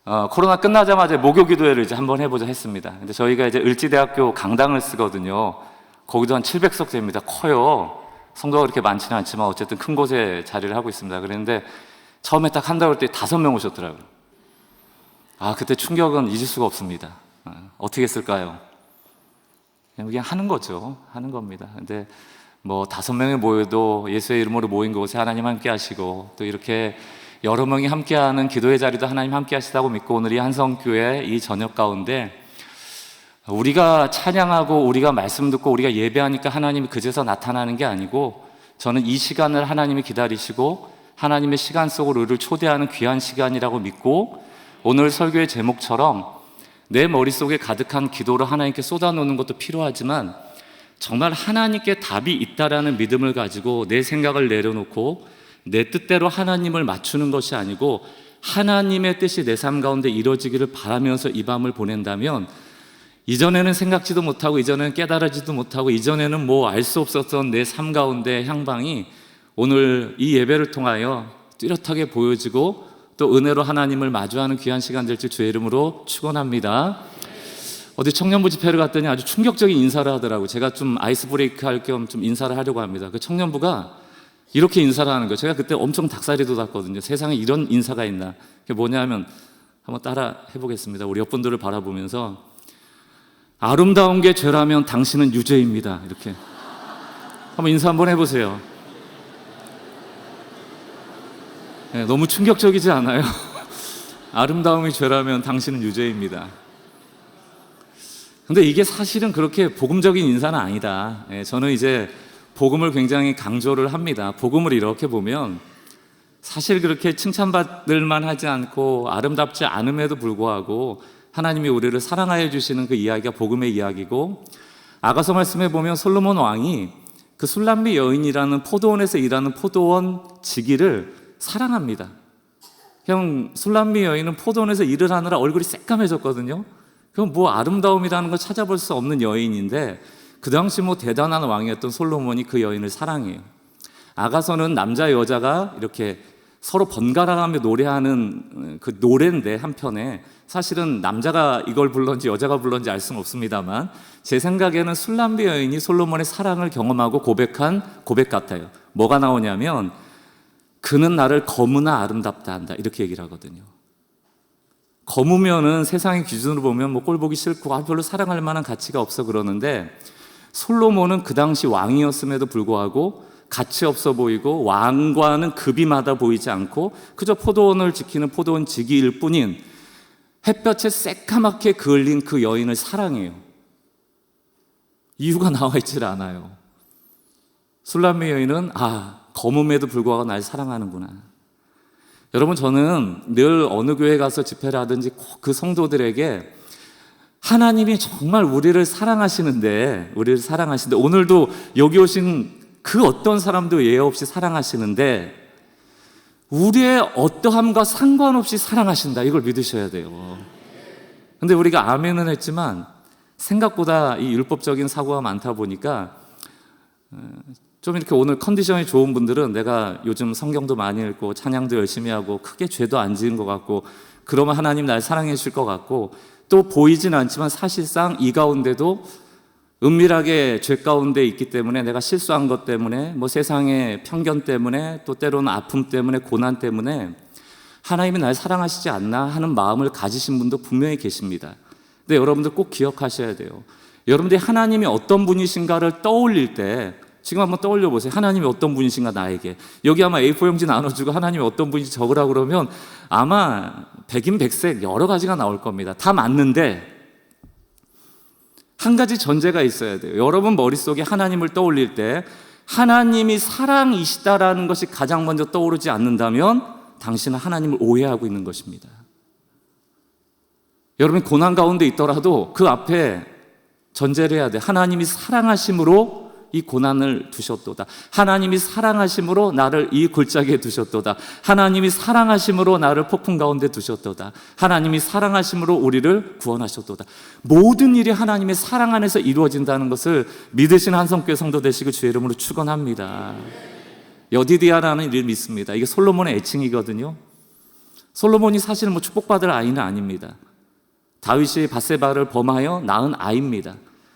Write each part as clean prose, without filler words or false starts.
코로나 끝나자마자 목요 기도회를 이제 한번 해보자 했습니다. 근데 저희가 이제 을지대학교 강당을 쓰거든요. 거기도 한 700석 됩니다. 커요. 성도가 그렇게 많지는 않지만 어쨌든 큰 곳에 자리를 하고 있습니다. 그랬는데 처음에 딱 한다고 할 때 5명 오셨더라고요. 그때 충격은 잊을 수가 없습니다. 어떻게 했을까요? 그냥 하는 거죠. 하는 겁니다. 근데 뭐 5명이 모여도 예수의 이름으로 모인 곳에 하나님 함께 하시고, 또 이렇게 여러 명이 함께하는 기도의 자리도 하나님 함께 하시다고 믿고, 오늘 이 한성교회 이 저녁 가운데 우리가 찬양하고 우리가 말씀 듣고 우리가 예배하니까 하나님이 그제서 나타나는 게 아니고, 저는 이 시간을 하나님이 기다리시고 하나님의 시간 속으로 우리를 초대하는 귀한 시간이라고 믿고, 오늘 설교의 제목처럼 내 머릿속에 가득한 기도를 하나님께 쏟아놓는 것도 필요하지만, 정말 하나님께 답이 있다라는 믿음을 가지고 내 생각을 내려놓고 내 뜻대로 하나님을 맞추는 것이 아니고 하나님의 뜻이 내 삶 가운데 이루어지기를 바라면서 이 밤을 보낸다면, 이전에는 생각지도 못하고 이전에는 깨달아지도 못하고 이전에는 뭐 알 수 없었던 내 삶 가운데 향방이 오늘 이 예배를 통하여 뚜렷하게 보여지고 또 은혜로 하나님을 마주하는 귀한 시간 될지 주의 이름으로 축원합니다. 어디 청년부 집회를 갔더니 아주 충격적인 인사를 하더라고요. 제가 좀 아이스 브레이크 할 겸 좀 인사를 하려고 합니다. 그 청년부가 이렇게 인사를 하는 거예요. 제가 그때 엄청 닭살이 돋았거든요. 세상에 이런 인사가 있나. 그게 뭐냐면, 한번 따라 해보겠습니다. 우리 옆분들을 바라보면서, 아름다운 게 죄라면 당신은 유죄입니다. 이렇게 한번 인사 한번 해보세요. 네, 너무 충격적이지 않아요? 아름다움이 죄라면 당신은 유죄입니다. 근데 이게 사실은 그렇게 복음적인 인사는 아니다. 저는 이제 복음을 굉장히 강조를 합니다. 복음을 이렇게 보면 사실 그렇게 칭찬받을 만하지 않고 아름답지 않음에도 불구하고 하나님이 우리를 사랑하여 주시는 그 이야기가 복음의 이야기고, 아가서 말씀에 보면 솔로몬 왕이 그 술람미 여인이라는 포도원에서 일하는 포도원 지기를 사랑합니다. 그냥 술람미 여인은 포도원에서 일을 하느라 얼굴이 새까매졌거든요. 그럼 뭐 아름다움이라는 걸 찾아볼 수 없는 여인인데, 그 당시 뭐 대단한 왕이었던 솔로몬이 그 여인을 사랑해요. 아가서는 남자 여자가 이렇게 서로 번갈아가며 노래하는 그 노래인데, 한편에 사실은 남자가 이걸 불렀는지 여자가 불렀는지 알 수는 없습니다만, 제 생각에는 술람비 여인이 솔로몬의 사랑을 경험하고 고백한 고백 같아요. 뭐가 나오냐면, 그는 나를 거무나 아름답다 한다, 이렇게 얘기를 하거든요. 거무면은 세상의 기준으로 보면 뭐 꼴 보기 싫고 별로 사랑할 만한 가치가 없어 그러는데, 솔로몬은 그 당시 왕이었음에도 불구하고 가치 없어 보이고 왕과는 급이 맞아 보이지 않고 그저 포도원을 지키는 포도원 지기일 뿐인 햇볕에 새까맣게 그을린 그 여인을 사랑해요. 이유가 나와 있질 않아요. 술람미 여인은 거름에도 불구하고 날 사랑하는구나. 여러분, 저는 늘 어느 교회 가서 집회를 하든지 꼭 그 성도들에게 하나님이 정말 우리를 사랑하시는데 오늘도 여기 오신 그 어떤 사람도 예외 없이 사랑하시는데 우리의 어떠함과 상관없이 사랑하신다, 이걸 믿으셔야 돼요. 근데 우리가 아멘은 했지만 생각보다 이 율법적인 사고가 많다 보니까 좀 이렇게 오늘 컨디션이 좋은 분들은 내가 요즘 성경도 많이 읽고 찬양도 열심히 하고 크게 죄도 안 지은 것 같고 그러면 하나님 날 사랑해 주실 것 같고, 또 보이진 않지만 사실상 이 가운데도 은밀하게 죄 가운데 있기 때문에 내가 실수한 것 때문에 뭐 세상의 편견 때문에 또 때로는 아픔 때문에 고난 때문에 하나님이 날 사랑하시지 않나 하는 마음을 가지신 분도 분명히 계십니다. 근데 여러분들 꼭 기억하셔야 돼요. 여러분들이 하나님이 어떤 분이신가를 떠올릴 때 지금 한번 떠올려 보세요. 하나님이 어떤 분이신가 나에게. 여기 아마 A4 용지 나눠주고 하나님이 어떤 분인지 적으라고 그러면 아마 백인백색 여러 가지가 나올 겁니다. 다 맞는데 한 가지 전제가 있어야 돼요. 여러분 머릿속에 하나님을 떠올릴 때 하나님이 사랑이시다라는 것이 가장 먼저 떠오르지 않는다면 당신은 하나님을 오해하고 있는 것입니다. 여러분이 고난 가운데 있더라도 그 앞에 전제를 해야 돼요. 하나님이 사랑하심으로 이 고난을 두셨도다. 하나님이 사랑하심으로 나를 이 골짜기에 두셨도다. 하나님이 사랑하심으로 나를 폭풍 가운데 두셨도다. 하나님이 사랑하심으로 우리를 구원하셨도다. 모든 일이 하나님의 사랑 안에서 이루어진다는 것을 믿으신 한성교회 성도 되시고 주의 이름으로 축원합니다. 여디디아라는 이름이 있습니다. 이게 솔로몬의 애칭이거든요. 솔로몬이 사실은 축복받을 아이는 아닙니다. 다윗이 밧세바를 범하여 낳은 아이입니다.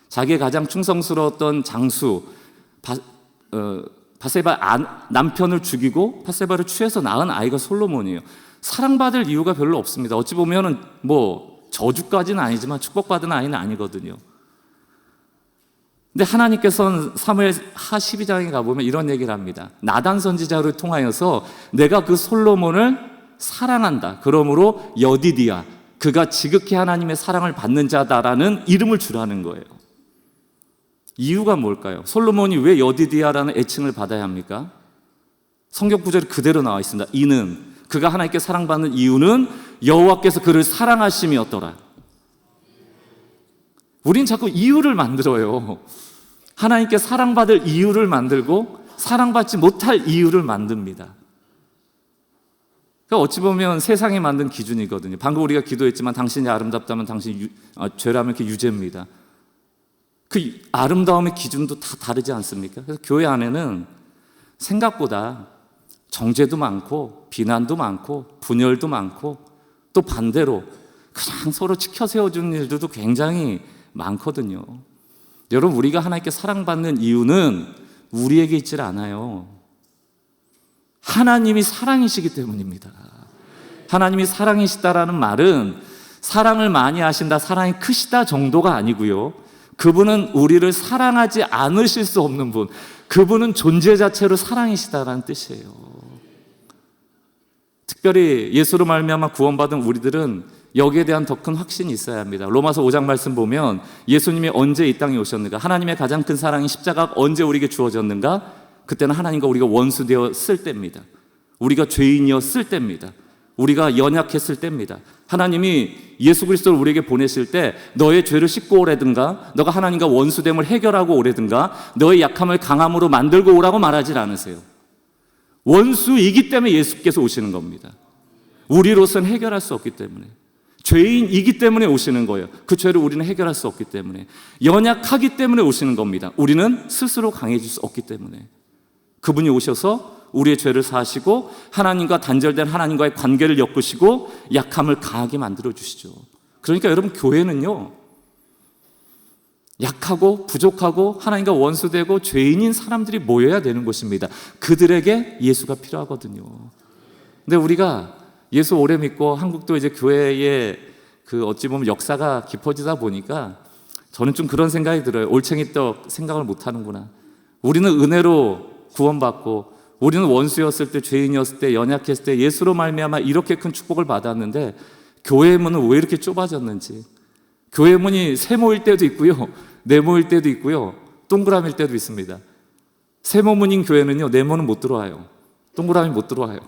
자기의 가장 충성스러웠던 장수 밧세바 남편을 죽이고 밧세바를 취해서 낳은 아이가 솔로몬이에요. 사랑받을 이유가 별로 없습니다. 어찌 보면은 저주까지는 아니지만 축복받은 아이는 아니거든요. 근데 하나님께서는 사무엘 하 12장에 가보면 이런 얘기를 합니다. 나단 선지자를 통하여서 내가 그 솔로몬을 사랑한다. 그러므로 여디디야, 그가 지극히 하나님의 사랑을 받는 자다라는 이름을 주라는 거예요. 이유가 뭘까요? 솔로몬이 왜 여디디야라는 애칭을 받아야 합니까? 성경 구절이 그대로 나와 있습니다. 이는, 그가 하나님께 사랑받는 이유는 여호와께서 그를 사랑하심이었더라. 우린 자꾸 이유를 만들어요. 하나님께 사랑받을 이유를 만들고 사랑받지 못할 이유를 만듭니다. 그러니까 어찌 보면 세상이 만든 기준이거든요. 방금 우리가 기도했지만 당신이 아름답다면 당신이 죄라면 그게 유죄입니다. 그 아름다움의 기준도 다 다르지 않습니까? 그래서 교회 안에는 생각보다 정죄도 많고 비난도 많고 분열도 많고 또 반대로 그냥 서로 지켜 세워주는 일들도 굉장히 많거든요. 여러분, 우리가 하나님께 사랑받는 이유는 우리에게 있질 않아요. 하나님이 사랑이시기 때문입니다. 하나님이 사랑이시다라는 말은 사랑을 많이 하신다, 사랑이 크시다 정도가 아니고요. 그분은 우리를 사랑하지 않으실 수 없는 분, 그분은 존재 자체로 사랑이시다라는 뜻이에요. 특별히 예수로 말미암아 구원받은 우리들은 여기에 대한 더 큰 확신이 있어야 합니다. 로마서 5장 말씀 보면 예수님이 언제 이 땅에 오셨는가? 하나님의 가장 큰 사랑이 십자가가 언제 우리에게 주어졌는가? 그때는 하나님과 우리가 원수되었을 때입니다. 우리가 죄인이었을 때입니다. 우리가 연약했을 때입니다. 하나님이 예수 그리스도를 우리에게 보내실 때 너의 죄를 씻고 오라든가, 너가 하나님과 원수됨을 해결하고 오라든가, 너의 약함을 강함으로 만들고 오라고 말하지 않으세요. 원수이기 때문에 예수께서 오시는 겁니다. 우리로서는 해결할 수 없기 때문에, 죄인이기 때문에 오시는 거예요. 그 죄를 우리는 해결할 수 없기 때문에, 연약하기 때문에 오시는 겁니다. 우리는 스스로 강해질 수 없기 때문에 그분이 오셔서 우리의 죄를 사하시고 하나님과 단절된 하나님과의 관계를 엮으시고 약함을 강하게 만들어 주시죠. 그러니까 여러분, 교회는요, 약하고 부족하고 하나님과 원수되고 죄인인 사람들이 모여야 되는 곳입니다. 그들에게 예수가 필요하거든요. 근데 우리가 예수 오래 믿고 한국도 이제 교회의 어찌 보면 역사가 깊어지다 보니까 저는 좀 그런 생각이 들어요. 올챙이 떡 생각을 못 하는구나. 우리는 은혜로 구원받고, 우리는 원수였을 때, 죄인이었을 때, 연약했을 때 예수로 말미암아 이렇게 큰 축복을 받았는데 교회의 문은 왜 이렇게 좁아졌는지. 교회 문이 세모일 때도 있고요, 네모일 때도 있고요, 동그라미일 때도 있습니다. 세모문인 교회는요, 네모는 못 들어와요. 동그라미 못 들어와요.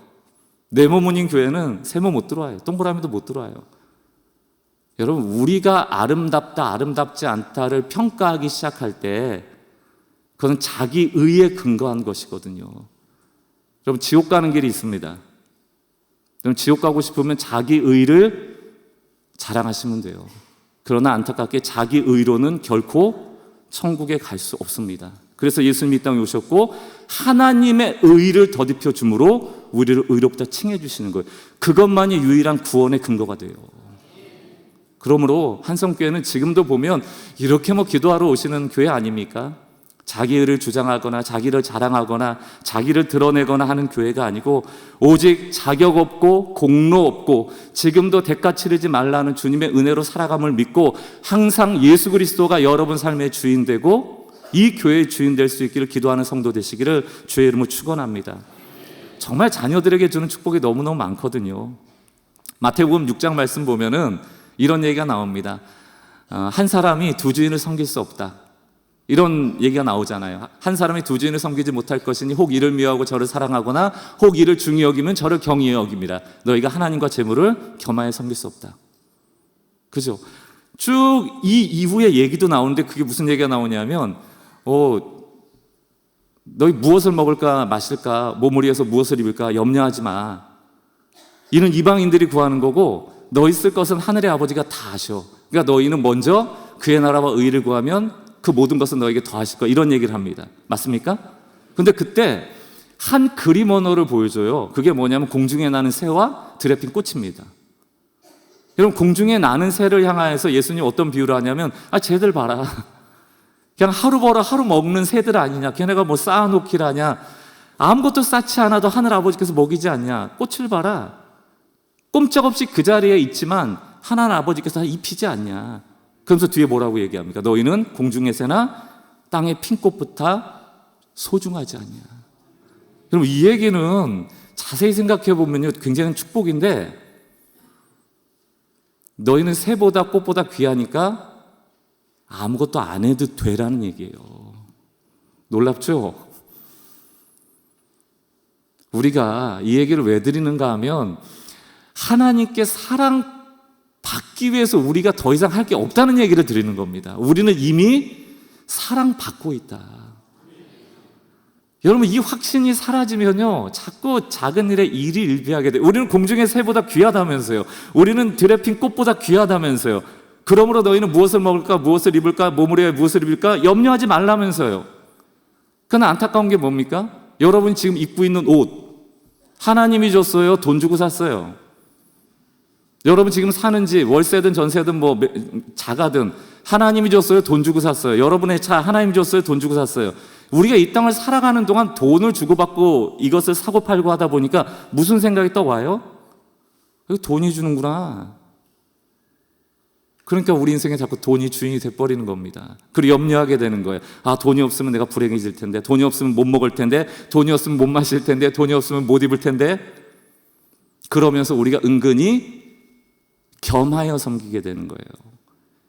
네모문인 교회는 세모 못 들어와요. 동그라미도 못 들어와요. 여러분, 우리가 아름답다, 아름답지 않다를 평가하기 시작할 때 그건 자기 의에 근거한 것이거든요. 여러분, 지옥 가는 길이 있습니다. 여러분, 지옥 가고 싶으면 자기 의를 자랑하시면 돼요. 그러나 안타깝게 자기 의로는 결코 천국에 갈 수 없습니다. 그래서 예수님이 이 땅에 오셨고 하나님의 의를 더딥혀 줌으로 우리를 의롭다 칭해 주시는 거예요. 그것만이 유일한 구원의 근거가 돼요. 그러므로 한성교회는 지금도 보면 이렇게 기도하러 오시는 교회 아닙니까? 자기 의를 주장하거나 자기를 자랑하거나 자기를 드러내거나 하는 교회가 아니고, 오직 자격 없고 공로 없고 지금도 대가 치르지 말라는 주님의 은혜로 살아감을 믿고 항상 예수 그리스도가 여러분 삶의 주인 되고 이 교회의 주인 될 수 있기를 기도하는 성도 되시기를 주의 이름으로 축원합니다. 정말 자녀들에게 주는 축복이 너무너무 많거든요. 마태복음 6장 말씀 보면은 이런 얘기가 나옵니다. 한 사람이 두 주인을 섬길 수 없다, 이런 얘기가 나오잖아요. 한 사람이 두 주인을 섬기지 못할 것이니 혹 이를 미워하고 저를 사랑하거나 혹 이를 중히 여기면 저를 경히 여깁니다. 너희가 하나님과 재물을 겸하여 섬길 수 없다. 그죠? 쭉 이 이후에 얘기도 나오는데 그게 무슨 얘기가 나오냐면 너희 무엇을 먹을까 마실까 몸무리에서 무엇을 입을까 염려하지 마. 이는 이방인들이 구하는 거고 너희 쓸 것은 하늘의 아버지가 다 아셔. 그러니까 너희는 먼저 그의 나라와 의를 구하면 그 모든 것은 너에게 더하실 거야, 이런 얘기를 합니다. 맞습니까? 근데 그때 한 그림 언어를 보여줘요. 그게 뭐냐면 공중에 나는 새와 들에 핀 꽃입니다. 여러분, 공중에 나는 새를 향하여서 예수님이 어떤 비유를 하냐면, 쟤들 봐라. 그냥 하루 벌어 하루 먹는 새들 아니냐. 걔네가 뭐 쌓아놓기라냐. 아무것도 쌓지 않아도 하늘 아버지께서 먹이지 않냐. 꽃을 봐라. 꼼짝없이 그 자리에 있지만 하나님 아버지께서 입히지 않냐. 그러면서 뒤에 뭐라고 얘기합니까? 너희는 공중의 새나 땅의 핀 꽃보다 소중하지 않냐. 여러분, 이 얘기는 자세히 생각해 보면요, 굉장히 축복인데, 너희는 새보다 꽃보다 귀하니까 아무것도 안 해도 되라는 얘기예요. 놀랍죠? 우리가 이 얘기를 왜 드리는가 하면, 하나님께 사랑받기 위해서 우리가 더 이상 할 게 없다는 얘기를 드리는 겁니다. 우리는 이미 사랑받고 있다. 여러분, 이 확신이 사라지면요, 자꾸 작은 일에 일이 일비하게 돼요. 우리는 공중의 새보다 귀하다면서요. 우리는 들에 핀 꽃보다 귀하다면서요. 그러므로 너희는 무엇을 먹을까, 무엇을 입을까, 몸을 위해 무엇을 입을까 염려하지 말라면서요. 그러나 안타까운 게 뭡니까? 여러분이 지금 입고 있는 옷, 하나님이 줬어요? 돈 주고 샀어요? 여러분 지금 사는 집, 월세든 전세든 뭐 자가든 하나님이 줬어요? 돈 주고 샀어요? 여러분의 차 하나님이 줬어요? 돈 주고 샀어요? 우리가 이 땅을 살아가는 동안 돈을 주고받고 이것을 사고 팔고 하다 보니까 무슨 생각이 떠와요? 돈이 주는구나. 그러니까 우리 인생에 자꾸 돈이 주인이 돼버리는 겁니다. 그리고 염려하게 되는 거예요. 돈이 없으면 내가 불행해질 텐데, 돈이 없으면 못 먹을 텐데, 돈이 없으면 못 마실 텐데, 돈이 없으면 못 입을 텐데. 그러면서 우리가 은근히 겸하여 섬기게 되는 거예요.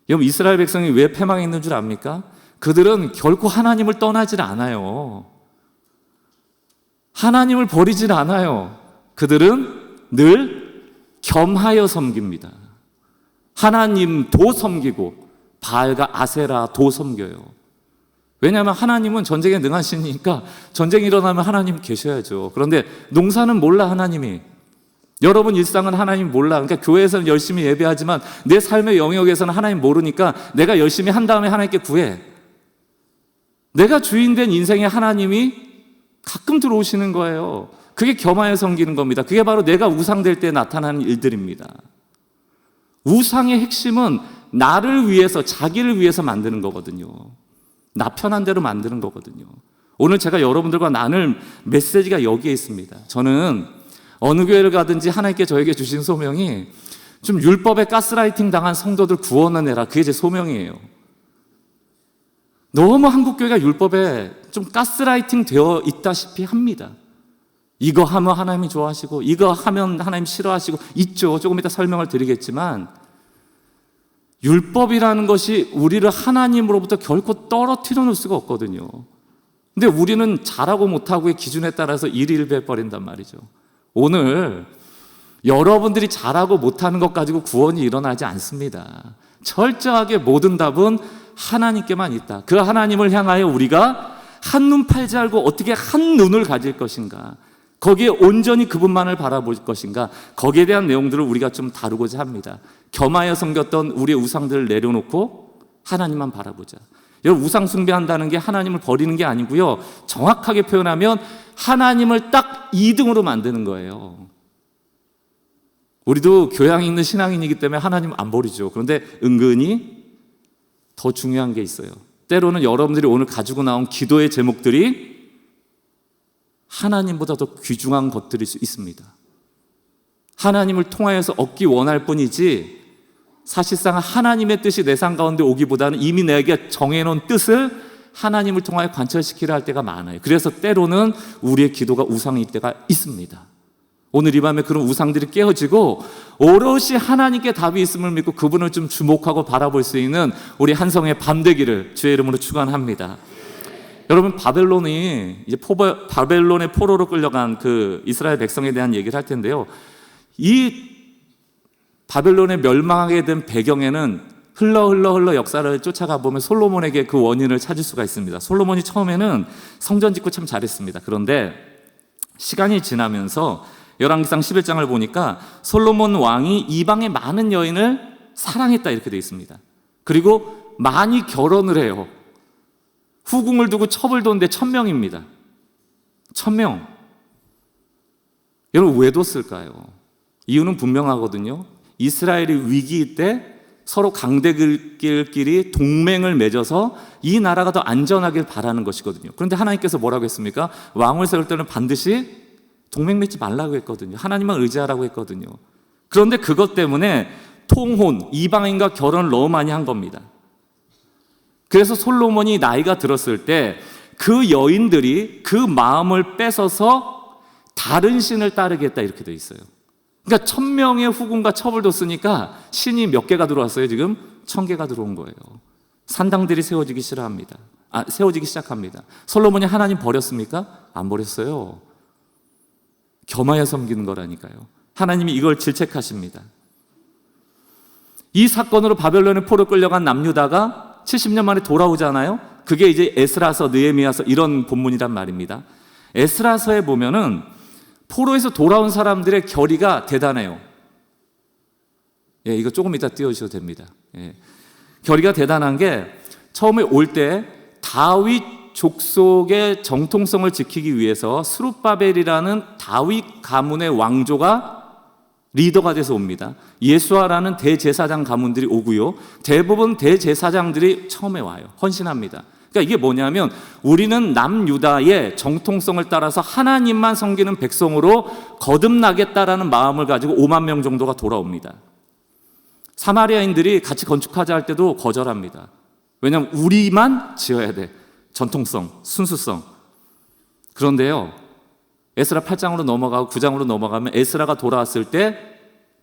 여러분, 이스라엘 백성이 왜 패망해 있는 줄 압니까? 그들은 결코 하나님을 떠나질 않아요. 하나님을 버리질 않아요. 그들은 늘 겸하여 섬깁니다. 하나님도 섬기고 바알과 아세라도 섬겨요. 왜냐하면 하나님은 전쟁에 능하시니까 전쟁이 일어나면 하나님 계셔야죠. 그런데 농사는 몰라, 하나님이. 여러분 일상은 하나님 몰라. 그러니까 교회에서는 열심히 예배하지만 내 삶의 영역에서는 하나님 모르니까 내가 열심히 한 다음에 하나님께 구해. 내가 주인된 인생에 하나님이 가끔 들어오시는 거예요. 그게 겸하여 섬기는 겁니다. 그게 바로 내가 우상될 때 나타나는 일들입니다. 우상의 핵심은 나를 위해서, 자기를 위해서 만드는 거거든요. 나 편한 대로 만드는 거거든요. 오늘 제가 여러분들과 나눌 메시지가 여기에 있습니다. 저는 어느 교회를 가든지 하나님께 저에게 주신 소명이 좀 율법에 가스라이팅 당한 성도들 구원해내라. 그게 제 소명이에요. 너무 한국교회가 율법에 좀 가스라이팅 되어 있다시피 합니다. 이거 하면 하나님이 좋아하시고 이거 하면 하나님 싫어하시고 있죠. 조금 이따 설명을 드리겠지만 율법이라는 것이 우리를 하나님으로부터 결코 떨어뜨려 놓을 수가 없거든요. 근데 우리는 잘하고 못하고의 기준에 따라서 일일비해버린단 말이죠. 오늘 여러분들이 잘하고 못하는 것 가지고 구원이 일어나지 않습니다. 철저하게 모든 답은 하나님께만 있다. 그 하나님을 향하여 우리가 한눈 팔지 말고 어떻게 한 눈을 가질 것인가, 거기에 온전히 그분만을 바라볼 것인가, 거기에 대한 내용들을 우리가 좀 다루고자 합니다. 겸하여 섬겼던 우리의 우상들을 내려놓고 하나님만 바라보자. 여러분, 우상 숭배한다는 게 하나님을 버리는 게 아니고요, 정확하게 표현하면 하나님을 딱 2등으로 만드는 거예요. 우리도 교양이 있는 신앙인이기 때문에 하나님 안 버리죠. 그런데 은근히 더 중요한 게 있어요. 때로는 여러분들이 오늘 가지고 나온 기도의 제목들이 하나님보다 더 귀중한 것들일 수 있습니다. 하나님을 통하여서 얻기 원할 뿐이지 사실상 하나님의 뜻이 내 삶 가운데 오기보다는 이미 내게 정해놓은 뜻을 하나님을 통하여 관철시키려 할 때가 많아요. 그래서 때로는 우리의 기도가 우상일 때가 있습니다. 오늘 이 밤에 그런 우상들이 깨어지고 오롯이 하나님께 답이 있음을 믿고 그분을 좀 주목하고 바라볼 수 있는 우리 한성의 밤 되기를 주의 이름으로 축원합니다. 여러분, 바벨론이 이제 바벨론의 포로로 끌려간 그 이스라엘 백성에 대한 얘기를 할 텐데요. 이 바벨론에 멸망하게 된 배경에는 흘러 역사를 쫓아가 보면 솔로몬에게 그 원인을 찾을 수가 있습니다. 솔로몬이 처음에는 성전 짓고 참 잘했습니다. 그런데 시간이 지나면서 열왕기상 11장을 보니까 솔로몬 왕이 이방의 많은 여인을 사랑했다 이렇게 되어 있습니다. 그리고 많이 결혼을 해요. 후궁을 두고 첩을 뒀는데 1000명입니다. 1000명. 여러분 왜 뒀을까요? 이유는 분명하거든요. 이스라엘이 위기 때 서로 강대들끼리 동맹을 맺어서 이 나라가 더 안전하길 바라는 것이거든요. 그런데 하나님께서 뭐라고 했습니까? 왕을 세울 때는 반드시 동맹 맺지 말라고 했거든요. 하나님만 의지하라고 했거든요. 그런데 그것 때문에 통혼, 이방인과 결혼을 너무 많이 한 겁니다. 그래서 솔로몬이 나이가 들었을 때 그 여인들이 그 마음을 뺏어서 다른 신을 따르겠다 이렇게 돼 있어요. 그러니까 1000명의 후궁과 첩을 뒀으니까 신이 몇 개가 들어왔어요? 지금 1000개가 들어온 거예요. 산당들이 세워지기 시작합니다. 솔로몬이 하나님 버렸습니까? 안 버렸어요. 겸하여 섬기는 거라니까요. 하나님이 이걸 질책하십니다. 이 사건으로 바벨론의 포로 끌려간 남유다가 70년 만에 돌아오잖아요. 그게 이제 에스라서, 느헤미야서 이런 본문이란 말입니다. 에스라서에 보면은 포로에서 돌아온 사람들의 결의가 대단해요. 예, 이거 조금 이따 띄워주셔도 됩니다. 예. 결의가 대단한 게 처음에 올 때 다윗 족속의 정통성을 지키기 위해서 스룹바벨이라는 다윗 가문의 왕조가 리더가 돼서 옵니다. 예수아라는 대제사장 가문들이 오고요. 대부분 대제사장들이 처음에 와요. 헌신합니다. 그러니까 이게 뭐냐면 우리는 남유다의 정통성을 따라서 하나님만 섬기는 백성으로 거듭나겠다라는 마음을 가지고 5만 명 정도가 돌아옵니다. 사마리아인들이 같이 건축하자 할 때도 거절합니다. 왜냐하면 우리만 지어야 돼. 전통성, 순수성. 그런데요, 에스라 8장으로 넘어가고 9장으로 넘어가면 에스라가 돌아왔을 때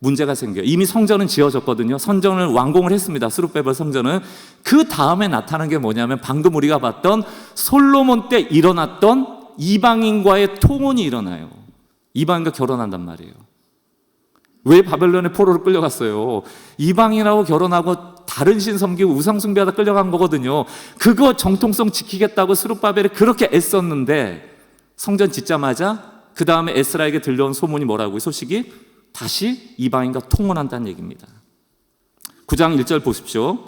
문제가 생겨요. 이미 성전은 지어졌거든요. 성전을 완공을 했습니다. 스룹바벨 성전은. 그 다음에 나타난 게 뭐냐면 방금 우리가 봤던 솔로몬 때 일어났던 이방인과의 통혼이 일어나요. 이방인과 결혼한단 말이에요. 왜 바벨론의 포로로 끌려갔어요? 이방인하고 결혼하고 다른 신 섬기고 우상 숭배하다 끌려간 거거든요. 그거 정통성 지키겠다고 스룹바벨이 그렇게 애썼는데 성전 짓자마자 그 다음에 에스라에게 들려온 소문이 뭐라고요? 소식이 다시 이방인과 통혼한다는 얘기입니다. 9장 1절 보십시오.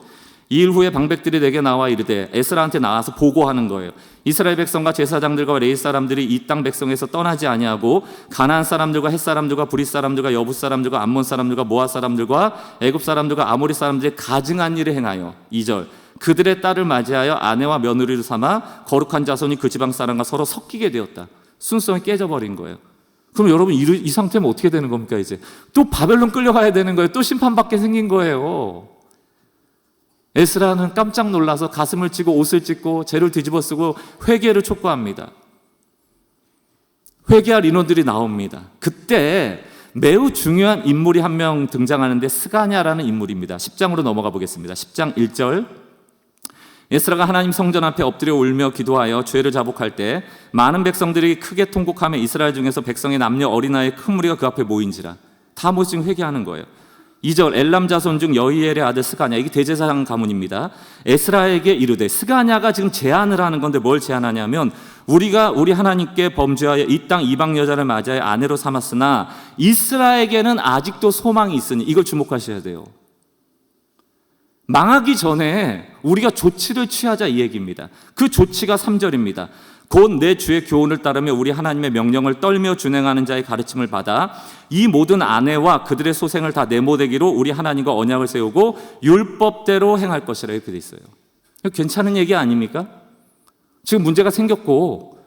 이 일 후에 방백들이 내게 나와 이르되, 에스라한테 나와서 보고하는 거예요. 이스라엘 백성과 제사장들과 레위 사람들이 이 땅 백성에서 떠나지 아니하고 가나안 사람들과 헷 사람들과 브릿 사람들과 여부 사람들과 암몬 사람들과 모압 사람들과 애굽 사람들과 아모리 사람들이 가증한 일을 행하여 2절 그들의 딸을 맞이하여 아내와 며느리를 삼아 거룩한 자손이 그 지방 사람과 서로 섞이게 되었다. 순수성이 깨져버린 거예요. 그럼 여러분 이 상태면 어떻게 되는 겁니까? 이제 또 바벨론 끌려가야 되는 거예요. 또 심판받게 생긴 거예요. 에스라는 깜짝 놀라서 가슴을 찌고 옷을 찢고 재를 뒤집어 쓰고 회개를 촉구합니다. 회개할 인원들이 나옵니다. 그때 매우 중요한 인물이 한 명 등장하는데 스가냐라는 인물입니다. 10장으로 넘어가 보겠습니다. 10장 1절 에스라가 하나님 성전 앞에 엎드려 울며 기도하여 죄를 자복할 때 많은 백성들이 크게 통곡하며 이스라엘 중에서 백성의 남녀 어린아이 큰 무리가 그 앞에 모인지라. 다 모여서 지금 회개하는 거예요. 2절 엘람 자손 중 여히엘의 아들 스가냐, 이게 대제사장 가문입니다. 에스라에게 이르되, 스가냐가 지금 제안을 하는 건데 뭘 제안하냐면 우리가 우리 하나님께 범죄하여 이 땅 이방 여자를 맞이하여 아내로 삼았으나 이스라엘에게는 아직도 소망이 있으니, 이걸 주목하셔야 돼요. 망하기 전에 우리가 조치를 취하자 이 얘기입니다. 그 조치가 3절입니다. 곧 내 주의 교훈을 따르며 우리 하나님의 명령을 떨며 준행하는 자의 가르침을 받아 이 모든 아내와 그들의 소생을 다 내모되기로 우리 하나님과 언약을 세우고 율법대로 행할 것이라 이렇게 돼 있어요. 괜찮은 얘기 아닙니까? 지금 문제가 생겼고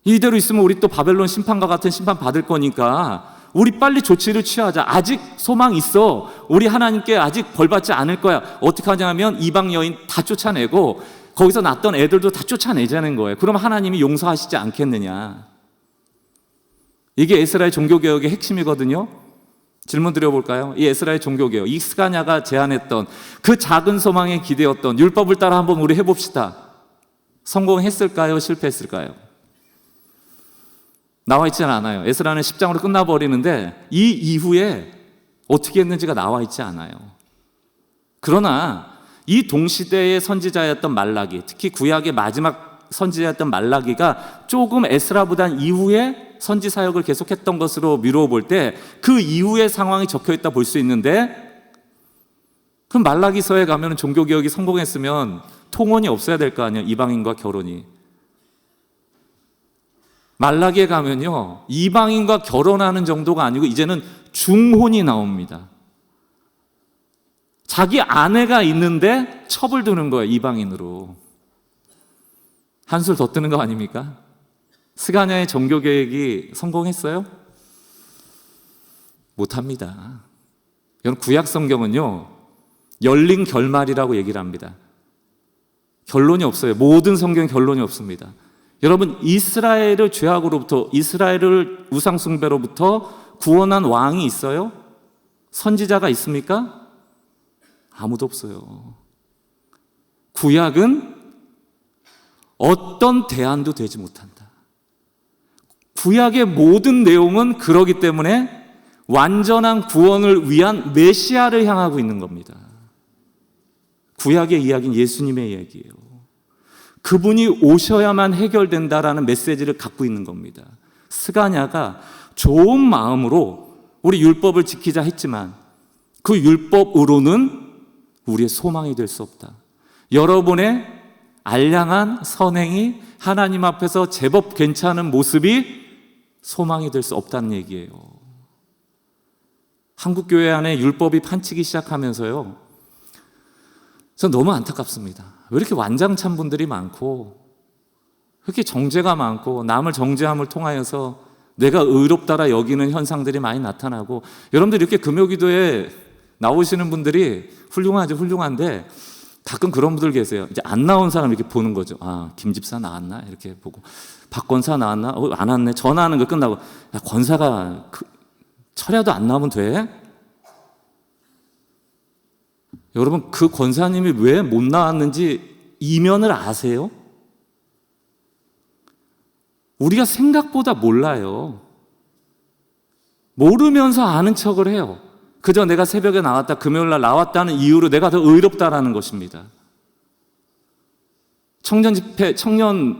이대로 있으면 우리 또 바벨론 심판과 같은 심판 받을 거니까 우리 빨리 조치를 취하자. 아직 소망 있어. 우리 하나님께 아직 벌받지 않을 거야. 어떻게 하냐면 이방 여인 다 쫓아내고 거기서 낳던 애들도 다 쫓아내자는 거예요. 그럼 하나님이 용서하시지 않겠느냐. 이게 에스라의 종교개혁의 핵심이거든요. 질문 드려볼까요? 이 에스라의 종교개혁, 이 스가냐가 제안했던 그 작은 소망에 기대었던 율법을 따라 한번 우리 해봅시다. 성공했을까요? 실패했을까요? 나와 있지는 않아요. 에스라는 10장으로 끝나버리는데 이 이후에 어떻게 했는지가 나와 있지 않아요. 그러나 이 동시대의 선지자였던 말라기, 특히 구약의 마지막 선지자였던 말라기가 조금 에스라보단 이후에 선지 사역을 계속했던 것으로 미루어 볼 때 그 이후의 상황이 적혀있다 볼 수 있는데, 그럼 말라기서에 가면 종교개혁이 성공했으면 통혼이 없어야 될 거 아니에요. 이방인과 결혼이. 말라기에 가면요, 이방인과 결혼하는 정도가 아니고 이제는 중혼이 나옵니다. 자기 아내가 있는데 첩을 두는 거예요, 이방인으로. 한술 더 뜨는 거 아닙니까? 스가랴의 종교 계획이 성공했어요? 못합니다. 여러분, 구약 성경은요, 열린 결말이라고 얘기를 합니다. 결론이 없어요. 모든 성경에 결론이 없습니다. 여러분, 이스라엘을 죄악으로부터, 이스라엘을 우상숭배로부터 구원한 왕이 있어요? 선지자가 있습니까? 아무도 없어요. 구약은 어떤 대안도 되지 못한다. 구약의 모든 내용은 그러기 때문에 완전한 구원을 위한 메시아를 향하고 있는 겁니다. 구약의 이야기는 예수님의 이야기예요. 그분이 오셔야만 해결된다라는 메시지를 갖고 있는 겁니다. 스가랴가 좋은 마음으로 우리 율법을 지키자 했지만 그 율법으로는 우리의 소망이 될 수 없다. 여러분의 알량한 선행이 하나님 앞에서 제법 괜찮은 모습이 소망이 될 수 없다는 얘기예요. 한국 교회 안에 율법이 판치기 시작하면서요, 전 너무 안타깝습니다. 왜 이렇게 완장찬 분들이 많고, 그렇게 정죄가 많고, 남을 정죄함을 통하여서 내가 의롭다라 여기는 현상들이 많이 나타나고, 여러분들 이렇게 금요기도에 나오시는 분들이 훌륭한데, 가끔 그런 분들 계세요. 이제 안 나온 사람 이렇게 보는 거죠. 아, 김 집사 나왔나? 이렇게 보고. 박 권사 나왔나? 안 왔네. 전화하는 거 끝나고, 야, 권사가 철야도 안 나오면 돼? 여러분, 그 권사님이 왜 못 나왔는지 이면을 아세요? 우리가 생각보다 몰라요. 모르면서 아는 척을 해요. 그저 내가 새벽에 나왔다, 금요일 날 나왔다는 이유로 내가 더 의롭다라는 것입니다. 청년 집회, 청년들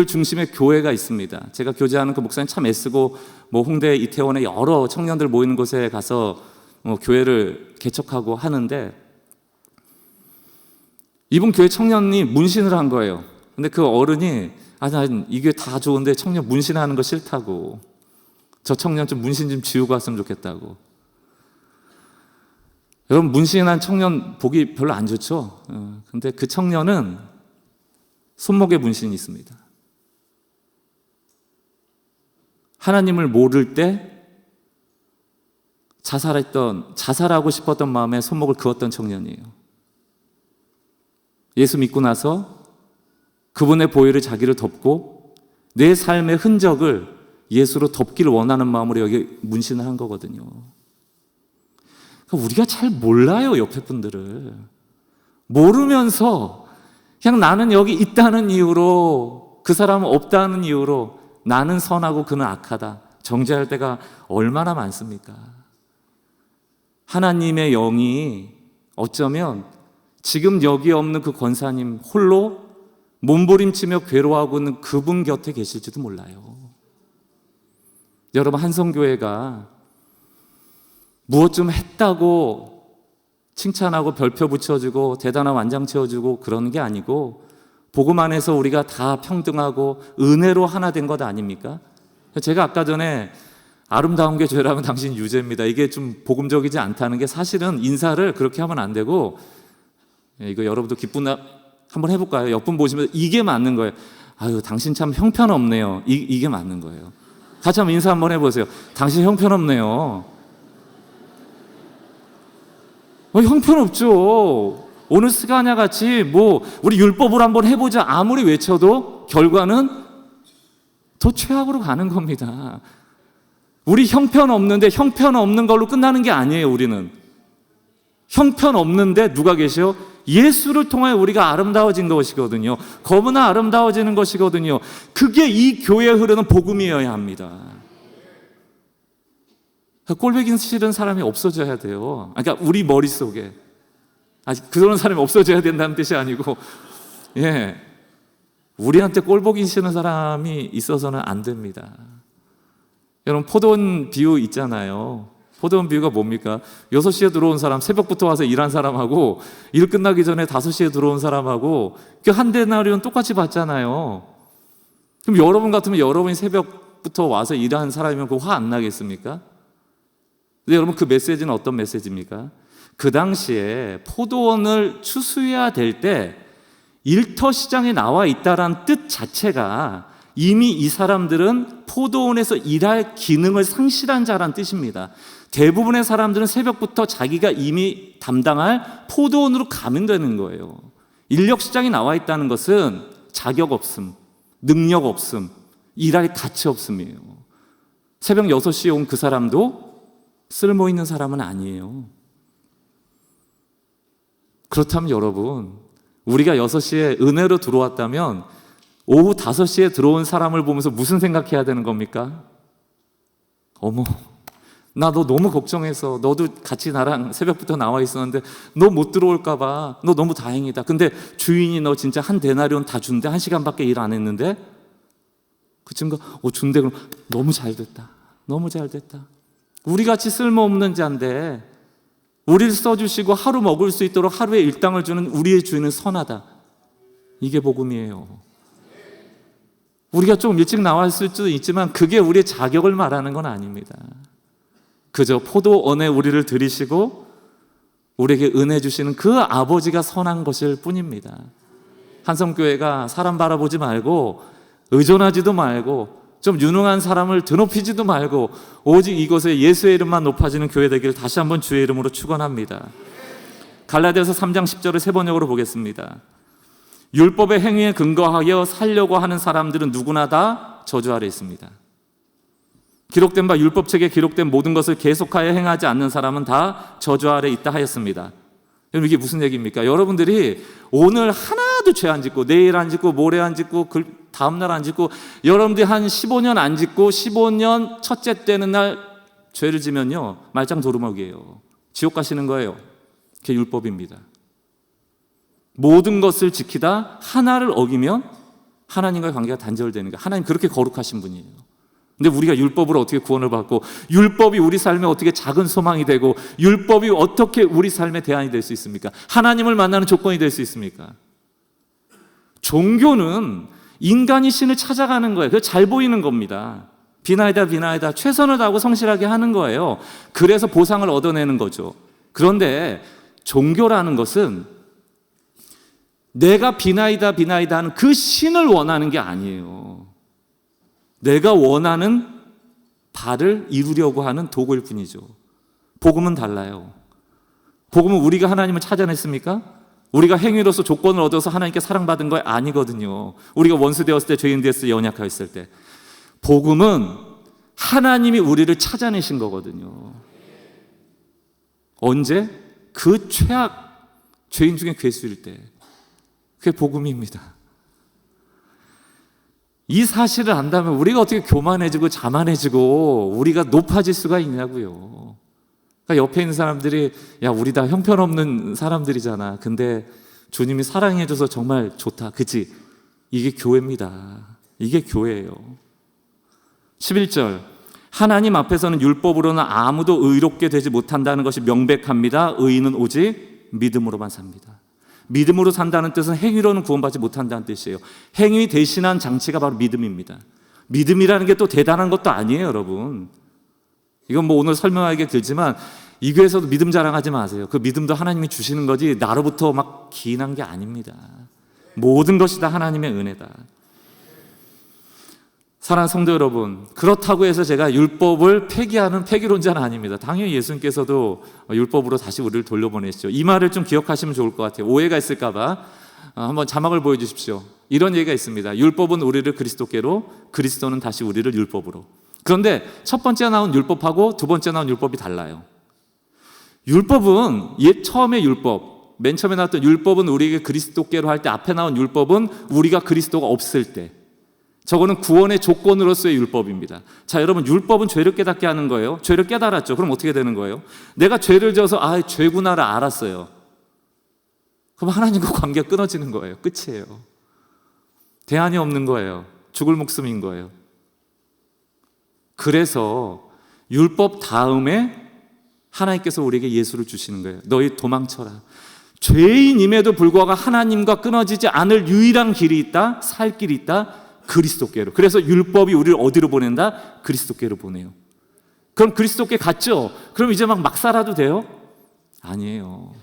중심의 교회가 있습니다. 제가 교제하는 그 목사님 참 애쓰고 홍대 이태원에 여러 청년들 모이는 곳에 가서 교회를 개척하고 하는데, 이분 교회 청년이 문신을 한 거예요. 근데 그 어른이 난 이게 다 좋은데 청년 문신하는 거 싫다고, 저 청년 좀 문신 좀 지우고 왔으면 좋겠다고. 여러분, 문신한 청년 보기 별로 안 좋죠? 근데 그 청년은 손목에 문신이 있습니다. 하나님을 모를 때 자살하고 싶었던 마음에 손목을 그었던 청년이에요. 예수 믿고 나서 그분의 보혈을 자기를 덮고 내 삶의 흔적을 예수로 덮기를 원하는 마음으로 여기 문신을 한 거거든요. 그러니까 우리가 잘 몰라요, 옆에 분들을. 모르면서 그냥 나는 여기 있다는 이유로, 그 사람은 없다는 이유로 나는 선하고 그는 악하다 정죄할 때가 얼마나 많습니까? 하나님의 영이 어쩌면 지금 여기 없는 그 권사님 홀로 몸부림치며 괴로워하고 있는 그분 곁에 계실지도 몰라요. 여러분, 한성교회가 무엇 좀 했다고 칭찬하고 별표 붙여주고 대단한 완장 채워주고 그러는 게 아니고, 복음 안에서 우리가 다 평등하고 은혜로 하나 된 것 아닙니까? 제가 아까 전에 아름다운 게 죄라면 당신 유죄입니다, 이게 좀 복음적이지 않다는 게, 사실은 인사를 그렇게 하면 안 되고, 이거 여러분도 기쁜 날 한번 해볼까요? 옆분 보시면 이게 맞는 거예요. 아유, 당신 참 형편없네요. 이게 맞는 거예요. 같이 한번 인사 한번 해보세요. 당신 형편없네요. 형편없죠. 오늘 스가랴 같이 우리 율법으로 한번 해보자 아무리 외쳐도 결과는 더 최악으로 가는 겁니다. 우리 형편없는데 형편없는 걸로 끝나는 게 아니에요. 우리는 형편없는데 누가 계셔? 예수를 통해 우리가 아름다워진 것이거든요. 너무나 아름다워지는 것이거든요. 그게 이 교회에 흐르는 복음이어야 합니다. 꼴보기 싫은 사람이 없어져야 돼요. 그러니까 우리 머릿속에 그런 사람이 없어져야 된다는 뜻이 아니고, 우리한테 꼴보기 싫은 사람이 있어서는 안 됩니다. 여러분, 포도원 비유 있잖아요. 포도원 비유가 뭡니까? 6시에 들어온 사람, 새벽부터 와서 일한 사람하고 일 끝나기 전에 5시에 들어온 사람하고 그 한 데나리온 똑같이 받잖아요. 그럼 여러분 같으면 여러분이 새벽부터 와서 일하는 사람이면 그 화 안 나겠습니까? 근데 여러분 그 메시지는 어떤 메시지입니까? 그 당시에 포도원을 추수해야 될 때 일터 시장에 나와 있다라는 뜻 자체가 이미 이 사람들은 포도원에서 일할 기능을 상실한 자라는 뜻입니다. 대부분의 사람들은 새벽부터 자기가 이미 담당할 포도원으로 가면 되는 거예요. 인력 시장에 나와 있다는 것은 자격 없음, 능력 없음, 일할 가치 없음이에요. 새벽 6시에 온 그 사람도 쓸모 있는 사람은 아니에요. 그렇다면 여러분, 우리가 6시에 은혜로 들어왔다면 오후 5시에 들어온 사람을 보면서 무슨 생각해야 되는 겁니까? 어머, 나 너 너무 걱정해서, 너도 같이 나랑 새벽부터 나와 있었는데 너 못 들어올까 봐. 너 너무 다행이다. 근데 주인이 너 진짜 한 데나리온 다 준대. 1시간밖에 일 안 했는데. 그 친구가 준대. 그럼 너무 잘 됐다. 너무 잘 됐다. 우리같이 쓸모없는 자인데 우리를 써주시고 하루 먹을 수 있도록 하루에 일당을 주는 우리의 주인은 선하다. 이게 복음이에요. 우리가 조금 일찍 나왔을 수도 있지만 그게 우리의 자격을 말하는 건 아닙니다. 그저 포도원에 우리를 들이시고 우리에게 은혜 주시는 그 아버지가 선한 것일 뿐입니다. 한성교회가 사람 바라보지 말고 의존하지도 말고 좀 유능한 사람을 드높이지도 말고 오직 이곳에 예수의 이름만 높아지는 교회 되기를 다시 한번 주의 이름으로 축원합니다. 갈라디아서 3장 10절을 세 번역으로 보겠습니다. 율법의 행위에 근거하여 살려고 하는 사람들은 누구나 다 저주 아래 있습니다. 기록된 바 율법책에 기록된 모든 것을 계속하여 행하지 않는 사람은 다 저주 아래 있다 하였습니다. 여러분 이게 무슨 얘기입니까? 여러분들이 오늘 하나도 죄 안 짓고 내일 안 짓고 모레 안 짓고 다음날 안 짓고 여러분들이 한 15년 안 짓고 15년 첫째 되는 날 죄를 지면요 말짱 도루묵이에요. 지옥 가시는 거예요. 그게 율법입니다. 모든 것을 지키다 하나를 어기면 하나님과의 관계가 단절되는 거예요. 하나님 그렇게 거룩하신 분이에요. 근데 우리가 율법으로 어떻게 구원을 받고 율법이 우리 삶에 어떻게 작은 소망이 되고 율법이 어떻게 우리 삶의 대안이 될 수 있습니까? 하나님을 만나는 조건이 될 수 있습니까? 종교는 인간이 신을 찾아가는 거예요. 그게 잘 보이는 겁니다. 비나이다 비나이다 최선을 다하고 성실하게 하는 거예요. 그래서 보상을 얻어내는 거죠. 그런데 종교라는 것은 내가 비나이다 비나이다 하는 그 신을 원하는 게 아니에요. 내가 원하는 바를 이루려고 하는 도구일 뿐이죠. 복음은 달라요. 복음은 우리가 하나님을 찾아냈습니까? 우리가 행위로서 조건을 얻어서 하나님께 사랑받은 거 아니거든요. 우리가 원수 되었을 때, 죄인 되었을 때, 연약하였을 때. 복음은 하나님이 우리를 찾아내신 거거든요. 언제? 그 죄인 중에 괴수일 때. 그게 복음입니다. 이 사실을 안다면 우리가 어떻게 교만해지고 자만해지고 우리가 높아질 수가 있냐고요. 그러니까 옆에 있는 사람들이 야 우리 다 형편없는 사람들이잖아. 근데 주님이 사랑해줘서 정말 좋다. 그치? 이게 교회입니다. 이게 교회예요. 11절 하나님 앞에서는 율법으로는 아무도 의롭게 되지 못한다는 것이 명백합니다. 의인은 오직 믿음으로만 삽니다. 믿음으로 산다는 뜻은 행위로는 구원받지 못한다는 뜻이에요. 행위 대신한 장치가 바로 믿음입니다. 믿음이라는 게 또 대단한 것도 아니에요, 여러분. 이건 뭐 오늘 설명하기가 길지만 이 교회에서도 믿음 자랑하지 마세요. 그 믿음도 하나님이 주시는 거지 나로부터 막 기인한 게 아닙니다. 모든 것이 다 하나님의 은혜다. 사랑하는 성도 여러분, 그렇다고 해서 제가 율법을 폐기하는 폐기론자는 아닙니다. 당연히 예수님께서도 율법으로 다시 우리를 돌려보내시죠. 이 말을 좀 기억하시면 좋을 것 같아요. 오해가 있을까 봐 한번 자막을 보여주십시오. 이런 얘기가 있습니다. 율법은 우리를 그리스도께로, 그리스도는 다시 우리를 율법으로. 그런데 첫 번째 나온 율법하고 두 번째 나온 율법이 달라요. 율법은 처음에 율법, 맨 처음에 나왔던 율법은 우리에게 그리스도께로 할 때 앞에 나온 율법은 우리가 그리스도가 없을 때. 저거는 구원의 조건으로서의 율법입니다. 자, 여러분 율법은 죄를 깨닫게 하는 거예요. 죄를 깨달았죠. 그럼 어떻게 되는 거예요? 내가 죄를 져서 죄구나를 알았어요. 그럼 하나님과 관계가 끊어지는 거예요. 끝이에요. 대안이 없는 거예요. 죽을 목숨인 거예요. 그래서 율법 다음에 하나님께서 우리에게 예수를 주시는 거예요. 너희 도망쳐라. 죄인임에도 불구하고 하나님과 끊어지지 않을 유일한 길이 있다. 살 길이 있다. 그리스도께로. 그래서 율법이 우리를 어디로 보낸다? 그리스도께로 보내요. 그럼 그리스도께 갔죠? 그럼 이제 막 살아도 돼요? 아니에요.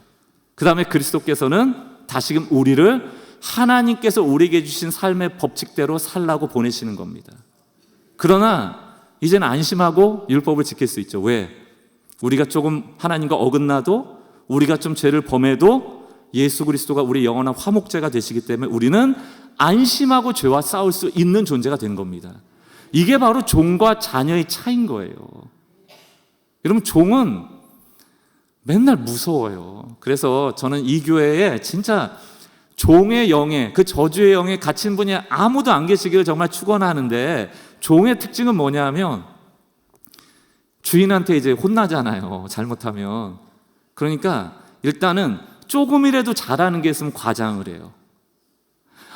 그 다음에 그리스도께서는 다시금 우리를 하나님께서 우리에게 주신 삶의 법칙대로 살라고 보내시는 겁니다. 그러나 이제는 안심하고 율법을 지킬 수 있죠. 왜? 우리가 조금 하나님과 어긋나도, 우리가 좀 죄를 범해도 예수 그리스도가 우리 영원한 화목제가 되시기 때문에 우리는 안심하고 죄와 싸울 수 있는 존재가 된 겁니다. 이게 바로 종과 자녀의 차이인 거예요. 여러분, 종은 맨날 무서워요. 그래서 저는 이 교회에 진짜 종의 영에, 그 저주의 영에 갇힌 분이 아무도 안 계시기를 정말 축원하는데, 종의 특징은 뭐냐면 주인한테 이제 혼나잖아요, 잘못하면. 그러니까 일단은 조금이라도 잘하는 게 있으면 과장을 해요.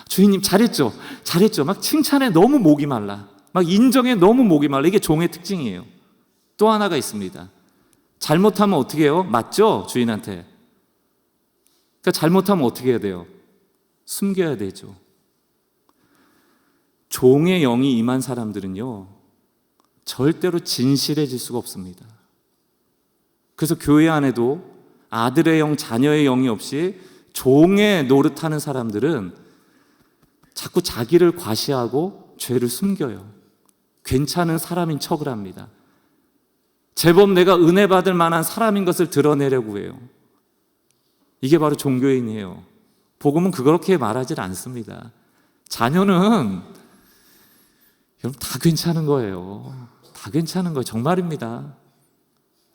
주인님 잘했죠? 잘했죠? 막 칭찬에 너무 목이 말라, 막 인정에 너무 목이 말라. 이게 종의 특징이에요. 또 하나가 있습니다. 잘못하면 어떻게 해요? 맞죠? 주인한테. 그러니까 잘못하면 어떻게 해야 돼요? 숨겨야 되죠. 종의 영이 임한 사람들은요, 절대로 진실해질 수가 없습니다. 그래서 교회 안에도 아들의 영, 자녀의 영이 없이 종의 노릇하는 사람들은 자꾸 자기를 과시하고 죄를 숨겨요. 괜찮은 사람인 척을 합니다. 제법 내가 은혜 받을 만한 사람인 것을 드러내려고 해요. 이게 바로 종교인이에요. 복음은 그렇게 말하지 않습니다. 자녀는 여러분 다 괜찮은 거예요. 다 괜찮은 거예요. 정말입니다.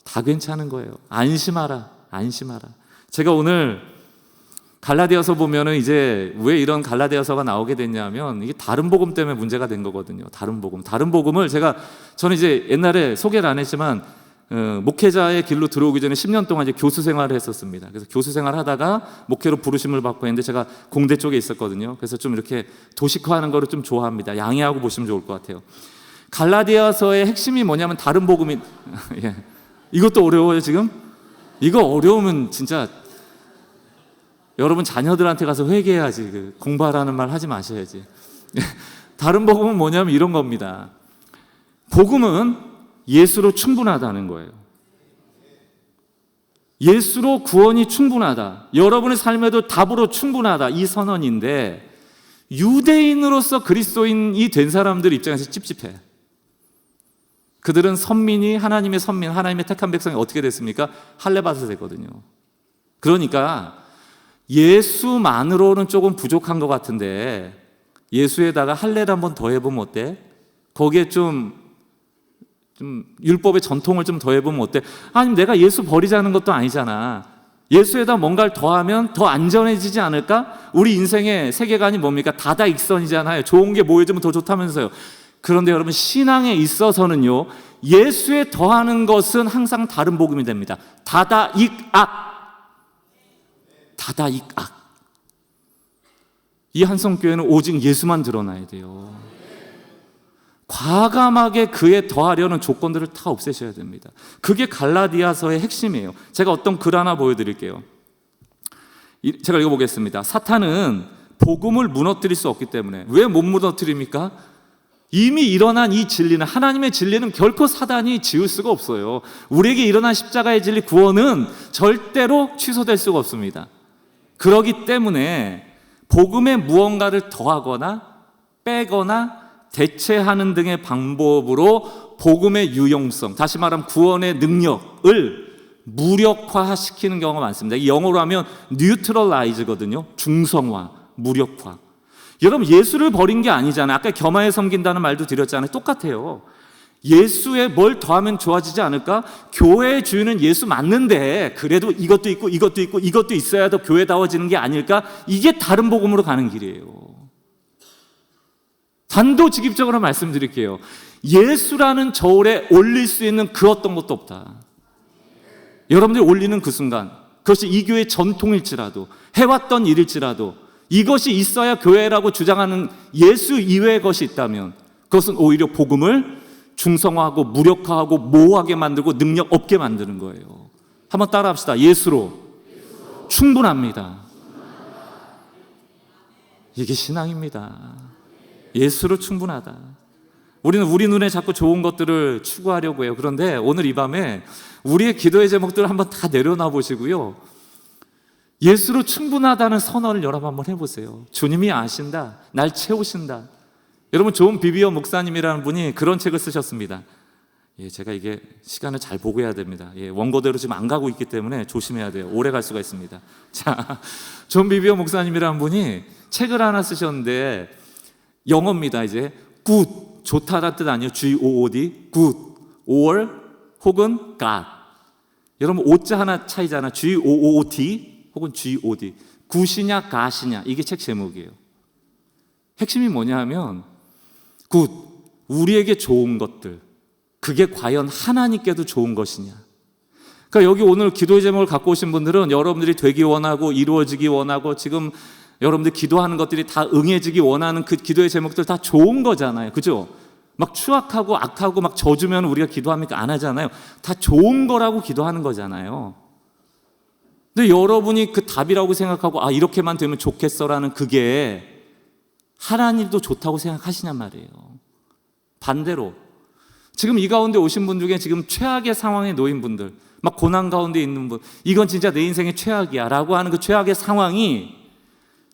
다 괜찮은 거예요. 안심하라. 안심하라. 제가 오늘 갈라디아서 보면은 이제 왜 이런 갈라디아서가 나오게 됐냐면 이게 다른 복음 때문에 문제가 된 거거든요. 다른 복음을 저는 이제 옛날에 소개를 안 했지만 목회자의 길로 들어오기 전에 10년 동안 이제 교수 생활을 했었습니다. 그래서 교수 생활을 하다가 목회로 부르심을 받고 했는데 제가 공대 쪽에 있었거든요. 그래서 좀 이렇게 도식화하는 거를 좀 좋아합니다. 양해하고 보시면 좋을 것 같아요. 갈라디아서의 핵심이 뭐냐면 다른 복음이 예. 이것도 어려워요 지금? 이거 어려우면 진짜 여러분 자녀들한테 가서 회개해야지. 공부하라는 말 하지 마셔야지. 다른 복음은 뭐냐면 이런 겁니다. 복음은 예수로 충분하다는 거예요. 예수로 구원이 충분하다. 여러분의 삶에도 답으로 충분하다. 이 선언인데 유대인으로서 그리스도인이 된 사람들 입장에서 찝찝해. 그들은 선민이 하나님의 선민, 하나님의 택한 백성이 어떻게 됐습니까? 할례 받아서 됐거든요. 그러니까 예수만으로는 조금 부족한 것 같은데 예수에다가 할례를 한번 더 해보면 어때? 거기에 좀 율법의 전통을 좀 더 해보면 어때? 아니 내가 예수 버리자는 것도 아니잖아. 예수에다 뭔가를 더하면 더 안전해지지 않을까? 우리 인생의 세계관이 뭡니까? 다다익선이잖아요. 좋은 게 모여지면 더 좋다면서요. 그런데 여러분 신앙에 있어서는요, 예수에 더하는 것은 항상 다른 복음이 됩니다. 다다익악. 이 한성교회는 오직 예수만 드러나야 돼요. 과감하게 그에 더하려는 조건들을 다 없애셔야 됩니다. 그게 갈라디아서의 핵심이에요. 제가 어떤 글 하나 보여드릴게요. 제가 읽어보겠습니다. 사탄은 복음을 무너뜨릴 수 없기 때문에. 왜 못 무너뜨립니까? 이미 일어난 이 진리는, 하나님의 진리는 결코 사단이 지울 수가 없어요. 우리에게 일어난 십자가의 진리, 구원은 절대로 취소될 수가 없습니다. 그렇기 때문에 복음에 무언가를 더하거나 빼거나 대체하는 등의 방법으로 복음의 유용성, 다시 말하면 구원의 능력을 무력화시키는 경우가 많습니다. 이 영어로 하면 neutralize거든요. 중성화, 무력화. 여러분 예수를 버린 게 아니잖아요. 아까 겸하여 섬긴다는 말도 드렸잖아요. 똑같아요. 예수에 뭘 더하면 좋아지지 않을까? 교회의 주인은 예수 맞는데 그래도 이것도 있고 이것도 있고 이것도 있어야 더 교회다워지는 게 아닐까? 이게 다른 복음으로 가는 길이에요. 단도직입적으로 말씀드릴게요. 예수라는 저울에 올릴 수 있는 그 어떤 것도 없다. 여러분들이 올리는 그 순간, 그것이 이 교회의 전통일지라도 해왔던 일일지라도 이것이 있어야 교회라고 주장하는 예수 이외의 것이 있다면 그것은 오히려 복음을 중성화하고 무력화하고 모호하게 만들고 능력 없게 만드는 거예요. 한번 따라합시다. 예수로 충분합니다. 이게 신앙입니다. 예수로 충분하다. 우리는 우리 눈에 자꾸 좋은 것들을 추구하려고 해요. 그런데 오늘 이 밤에 우리의 기도의 제목들을 한번 다 내려놔 보시고요. 예수로 충분하다는 선언을 여러분 한번 해보세요. 주님이 아신다. 날 채우신다. 여러분, 존 비비어 목사님이라는 분이 그런 책을 쓰셨습니다. 제가 이게 시간을 잘 보고 해야 됩니다. 원고대로 지금 안 가고 있기 때문에 조심해야 돼요. 오래 갈 수가 있습니다. 자, 존 비비어 목사님이라는 분이 책을 하나 쓰셨는데 영어입니다. 이제 good, 좋다라는 뜻 아니에요. G-O-O-D, good, or 혹은 God. 여러분, 오자 하나 차이잖아. G-O-O-D 혹은 G-O-D. 굿이냐 갓이냐, 이게 책 제목이에요. 핵심이 뭐냐 하면 굿, 우리에게 좋은 것들, 그게 과연 하나님께도 좋은 것이냐. 그러니까 여기 오늘 기도의 제목을 갖고 오신 분들은 여러분들이 되기 원하고 이루어지기 원하고 지금 여러분들 기도하는 것들이 다 응해지기 원하는 그 기도의 제목들 다 좋은 거잖아요. 그죠? 막 추악하고 악하고 막 져주면 우리가 기도합니까? 안 하잖아요. 다 좋은 거라고 기도하는 거잖아요. 근데 여러분이 그 답이라고 생각하고 이렇게만 되면 좋겠어라는 그게 하나님도 좋다고 생각하시냔 말이에요. 반대로 지금 이 가운데 오신 분 중에 지금 최악의 상황에 놓인 분들, 막 고난 가운데 있는 분, 이건 진짜 내 인생의 최악이야 라고 하는 그 최악의 상황이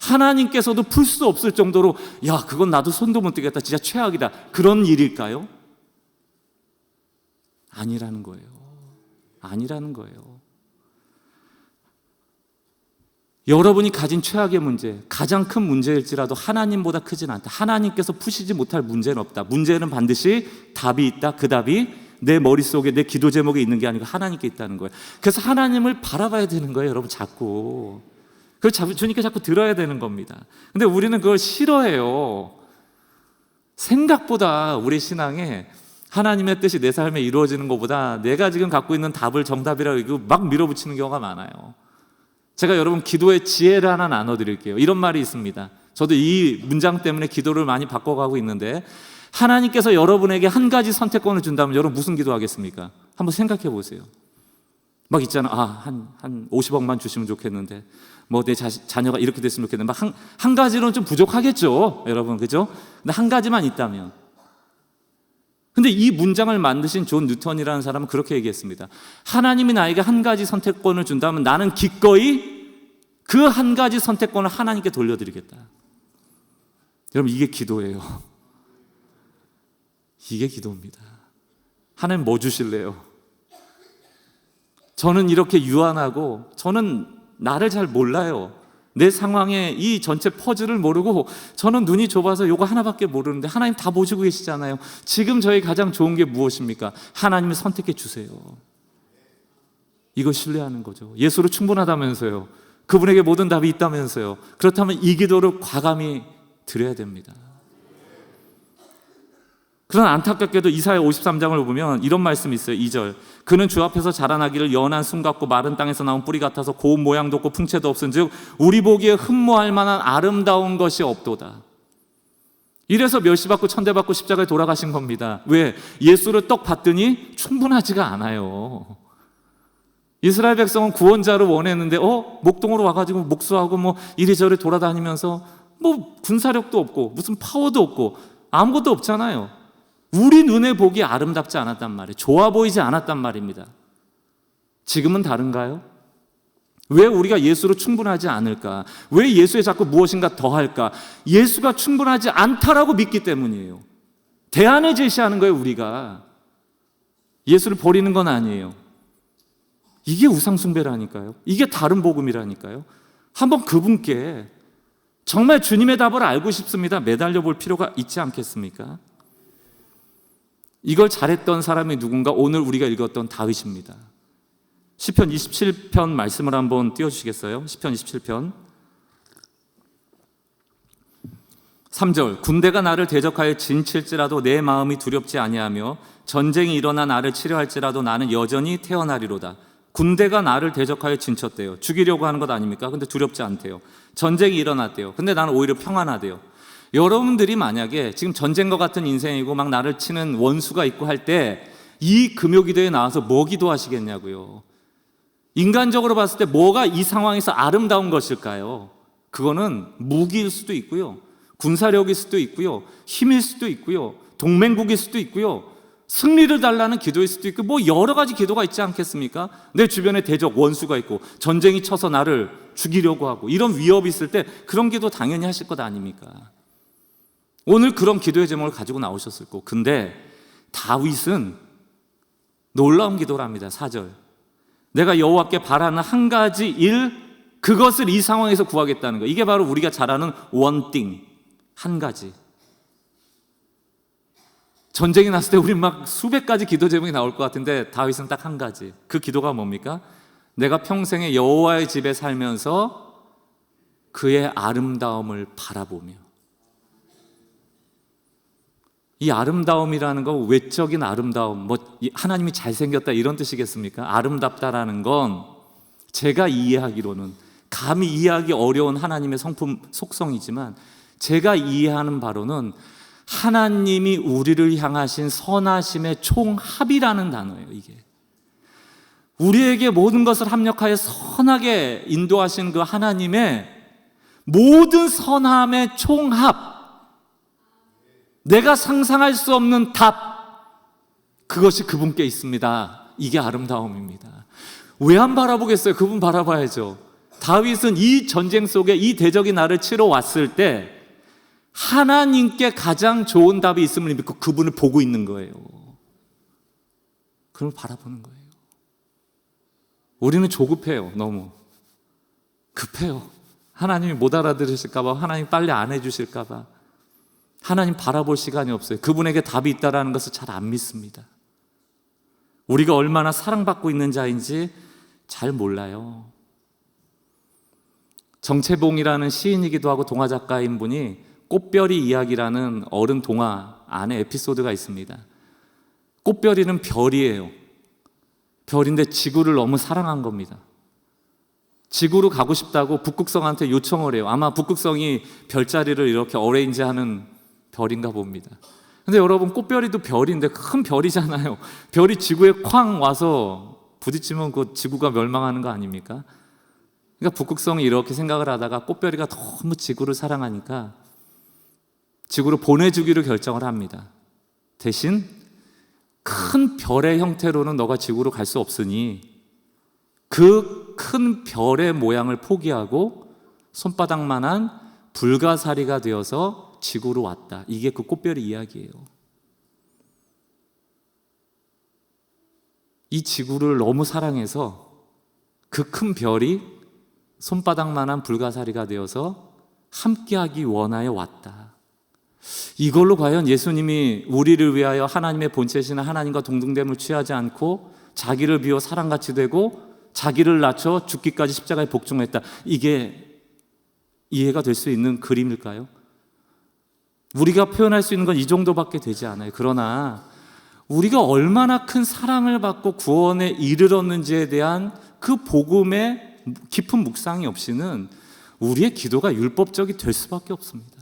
하나님께서도 풀 수 없을 정도로 그건 나도 손도 못 대겠다, 진짜 최악이다, 그런 일일까요? 아니라는 거예요. 아니라는 거예요. 여러분이 가진 최악의 문제, 가장 큰 문제일지라도 하나님보다 크진 않다. 하나님께서 푸시지 못할 문제는 없다. 문제는 반드시 답이 있다. 그 답이 내 머릿속에, 내 기도 제목에 있는 게 아니고 하나님께 있다는 거예요. 그래서 하나님을 바라봐야 되는 거예요, 여러분. 자꾸 그걸 주님께 자꾸 들어야 되는 겁니다. 근데 우리는 그걸 싫어해요. 생각보다 우리 신앙에 하나님의 뜻이 내 삶에 이루어지는 것보다 내가 지금 갖고 있는 답을 정답이라고 막 밀어붙이는 경우가 많아요. 제가 여러분 기도의 지혜를 하나 나눠드릴게요. 이런 말이 있습니다. 저도 이 문장 때문에 기도를 많이 바꿔가고 있는데, 하나님께서 여러분에게 한 가지 선택권을 준다면 여러분 무슨 기도하겠습니까? 한번 생각해 보세요. 막 있잖아. 한 50억만 주시면 좋겠는데, 뭐 내 자녀가 이렇게 됐으면 좋겠는데, 막 한 가지로는 좀 부족하겠죠, 여러분, 그죠? 근데 한 가지만 있다면. 근데 이 문장을 만드신 존 뉴턴이라는 사람은 그렇게 얘기했습니다. 하나님이 나에게 한 가지 선택권을 준다면 나는 기꺼이 그 한 가지 선택권을 하나님께 돌려드리겠다. 여러분, 이게 기도예요. 이게 기도입니다. 하나님 뭐 주실래요? 저는 이렇게 유한하고, 저는 나를 잘 몰라요. 내 상황에 이 전체 퍼즐을 모르고, 저는 눈이 좁아서 요거 하나밖에 모르는데 하나님 다 보시고 계시잖아요. 지금 저희 가장 좋은 게 무엇입니까? 하나님을 선택해 주세요. 이거 신뢰하는 거죠. 예수로 충분하다면서요. 그분에게 모든 답이 있다면서요. 그렇다면 이 기도를 과감히 드려야 됩니다. 그러나 안타깝게도 이사야 53장을 보면 이런 말씀이 있어요. 2절. 그는 주 앞에서 자라나기를 연한 숨 같고 마른 땅에서 나온 뿌리 같아서 고운 모양도 없고 풍채도 없은즉 우리 보기에 흠모할 만한 아름다운 것이 없도다. 이래서 멸시받고 천대받고 십자가에 돌아가신 겁니다. 왜? 예수를 떡 받더니 충분하지가 않아요. 이스라엘 백성은 구원자를 원했는데 목동으로 와가지고 목수하고 뭐 이리저리 돌아다니면서 뭐 군사력도 없고 무슨 파워도 없고 아무것도 없잖아요. 우리 눈에 보기 아름답지 않았단 말이에요. 좋아 보이지 않았단 말입니다. 지금은 다른가요? 왜 우리가 예수로 충분하지 않을까? 왜 예수에 자꾸 무엇인가 더 할까? 예수가 충분하지 않다라고 믿기 때문이에요. 대안을 제시하는 거예요, 우리가. 예수를 버리는 건 아니에요. 이게 우상숭배라니까요. 이게 다른 복음이라니까요. 한번 그분께 정말 주님의 답을 알고 싶습니다. 매달려 볼 필요가 있지 않겠습니까? 이걸 잘했던 사람이 누군가? 오늘 우리가 읽었던 다윗입니다. 시편 27편 말씀을 한번 띄워주시겠어요? 시편 27편 3절. 군대가 나를 대적하여 진칠지라도 내 마음이 두렵지 아니하며 전쟁이 일어나 나를 치려할지라도 나는 여전히 태어나리로다. 군대가 나를 대적하여 진쳤대요. 죽이려고 하는 것 아닙니까? 근데 두렵지 않대요. 전쟁이 일어났대요. 근데 나는 오히려 평안하대요. 여러분들이 만약에 지금 전쟁과 같은 인생이고 막 나를 치는 원수가 있고 할 때 이 금요기도에 나와서 뭐 기도하시겠냐고요. 인간적으로 봤을 때 뭐가 이 상황에서 아름다운 것일까요? 그거는 무기일 수도 있고요, 군사력일 수도 있고요, 힘일 수도 있고요, 동맹국일 수도 있고요, 승리를 달라는 기도일 수도 있고, 뭐 여러 가지 기도가 있지 않겠습니까? 내 주변에 대적 원수가 있고 전쟁이 쳐서 나를 죽이려고 하고 이런 위협이 있을 때 그런 기도 당연히 하실 것 아닙니까? 오늘 그런 기도의 제목을 가지고 나오셨을 거고, 근데 다윗은 놀라운 기도를 합니다. 4절, 내가 여호와께 바라는 한 가지 일, 그것을 이 상황에서 구하겠다는 거. 이게 바로 우리가 잘 아는 one thing, 한 가지. 전쟁이 났을 때 우리 막 수백 가지 기도 제목이 나올 것 같은데 다윗은 딱 한 가지. 그 기도가 뭡니까? 내가 평생에 여호와의 집에 살면서 그의 아름다움을 바라보며. 이 아름다움이라는 건 외적인 아름다움, 뭐 하나님이 잘생겼다 이런 뜻이겠습니까? 아름답다라는 건 제가 이해하기로는, 감히 이해하기 어려운 하나님의 성품 속성이지만 제가 이해하는 바로는 하나님이 우리를 향하신 선하심의 총합이라는 단어예요. 이게 우리에게 모든 것을 합력하여 선하게 인도하신 그 하나님의 모든 선함의 총합, 내가 상상할 수 없는 답, 그것이 그분께 있습니다. 이게 아름다움입니다. 왜 안 바라보겠어요? 그분 바라봐야죠. 다윗은 이 전쟁 속에 이 대적이 나를 치러 왔을 때 하나님께 가장 좋은 답이 있음을 믿고 그분을 보고 있는 거예요. 그걸 바라보는 거예요. 우리는 조급해요. 너무 급해요. 하나님이 못 알아들으실까 봐, 하나님 빨리 안 해주실까 봐, 하나님 바라볼 시간이 없어요. 그분에게 답이 있다는 것을 잘 안 믿습니다. 우리가 얼마나 사랑받고 있는 자인지 잘 몰라요. 정채봉이라는 시인이기도 하고 동화작가인 분이 꽃별이 이야기라는 어른 동화 안에 에피소드가 있습니다. 꽃별이는 별이에요. 별인데 지구를 너무 사랑한 겁니다. 지구로 가고 싶다고 북극성한테 요청을 해요. 아마 북극성이 별자리를 이렇게 어레인지하는 별인가 봅니다. 근데 여러분, 꽃별이도 별인데 큰 별이잖아요. 별이 지구에 쾅 와서 부딪히면 그 지구가 멸망하는 거 아닙니까? 그러니까 북극성이 이렇게 생각을 하다가 꽃별이가 너무 지구를 사랑하니까 지구로 보내주기로 결정을 합니다. 대신 큰 별의 형태로는 너가 지구로 갈 수 없으니 그 큰 별의 모양을 포기하고 손바닥만한 불가사리가 되어서 지구로 왔다. 이게 그 꽃별의 이야기예요. 이 지구를 너무 사랑해서 그 큰 별이 손바닥만한 불가사리가 되어서 함께하기 원하여 왔다. 이걸로 과연 예수님이 우리를 위하여 하나님의 본체시나 하나님과 동등됨을 취하지 않고 자기를 비워 사람같이 되고 자기를 낮춰 죽기까지 십자가에 복종했다. 이게 이해가 될 수 있는 그림일까요? 우리가 표현할 수 있는 건 이 정도밖에 되지 않아요. 그러나 우리가 얼마나 큰 사랑을 받고 구원에 이르렀는지에 대한 그 복음의 깊은 묵상이 없이는 우리의 기도가 율법적이 될 수밖에 없습니다.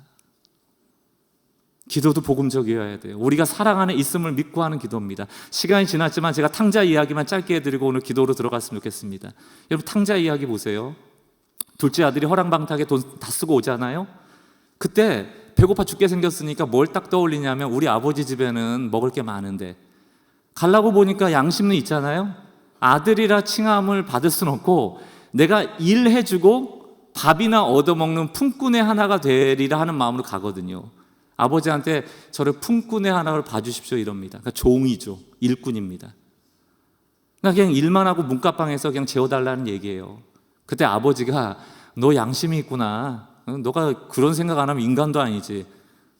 기도도 복음적이어야 돼요. 우리가 사랑하는 있음을 믿고 하는 기도입니다. 시간이 지났지만 제가 탕자 이야기만 짧게 해드리고 오늘 기도로 들어갔으면 좋겠습니다. 여러분, 탕자 이야기 보세요. 둘째 아들이 허랑방탕하게 돈 다 쓰고 오잖아요. 그때 배고파 죽게 생겼으니까 뭘 딱 떠올리냐면 우리 아버지 집에는 먹을 게 많은데 가려고 보니까 양심은 있잖아요. 아들이라 칭함을 받을 수는 없고 내가 일해주고 밥이나 얻어먹는 품꾼의 하나가 되리라 하는 마음으로 가거든요. 아버지한테 저를 품꾼의 하나를 봐주십시오 이럽니다. 그러니까 종이죠. 일꾼입니다. 그냥 일만 하고 문가방에서 그냥 재워달라는 얘기예요. 그때 아버지가 너 양심이 있구나. 너가 그런 생각 안 하면 인간도 아니지.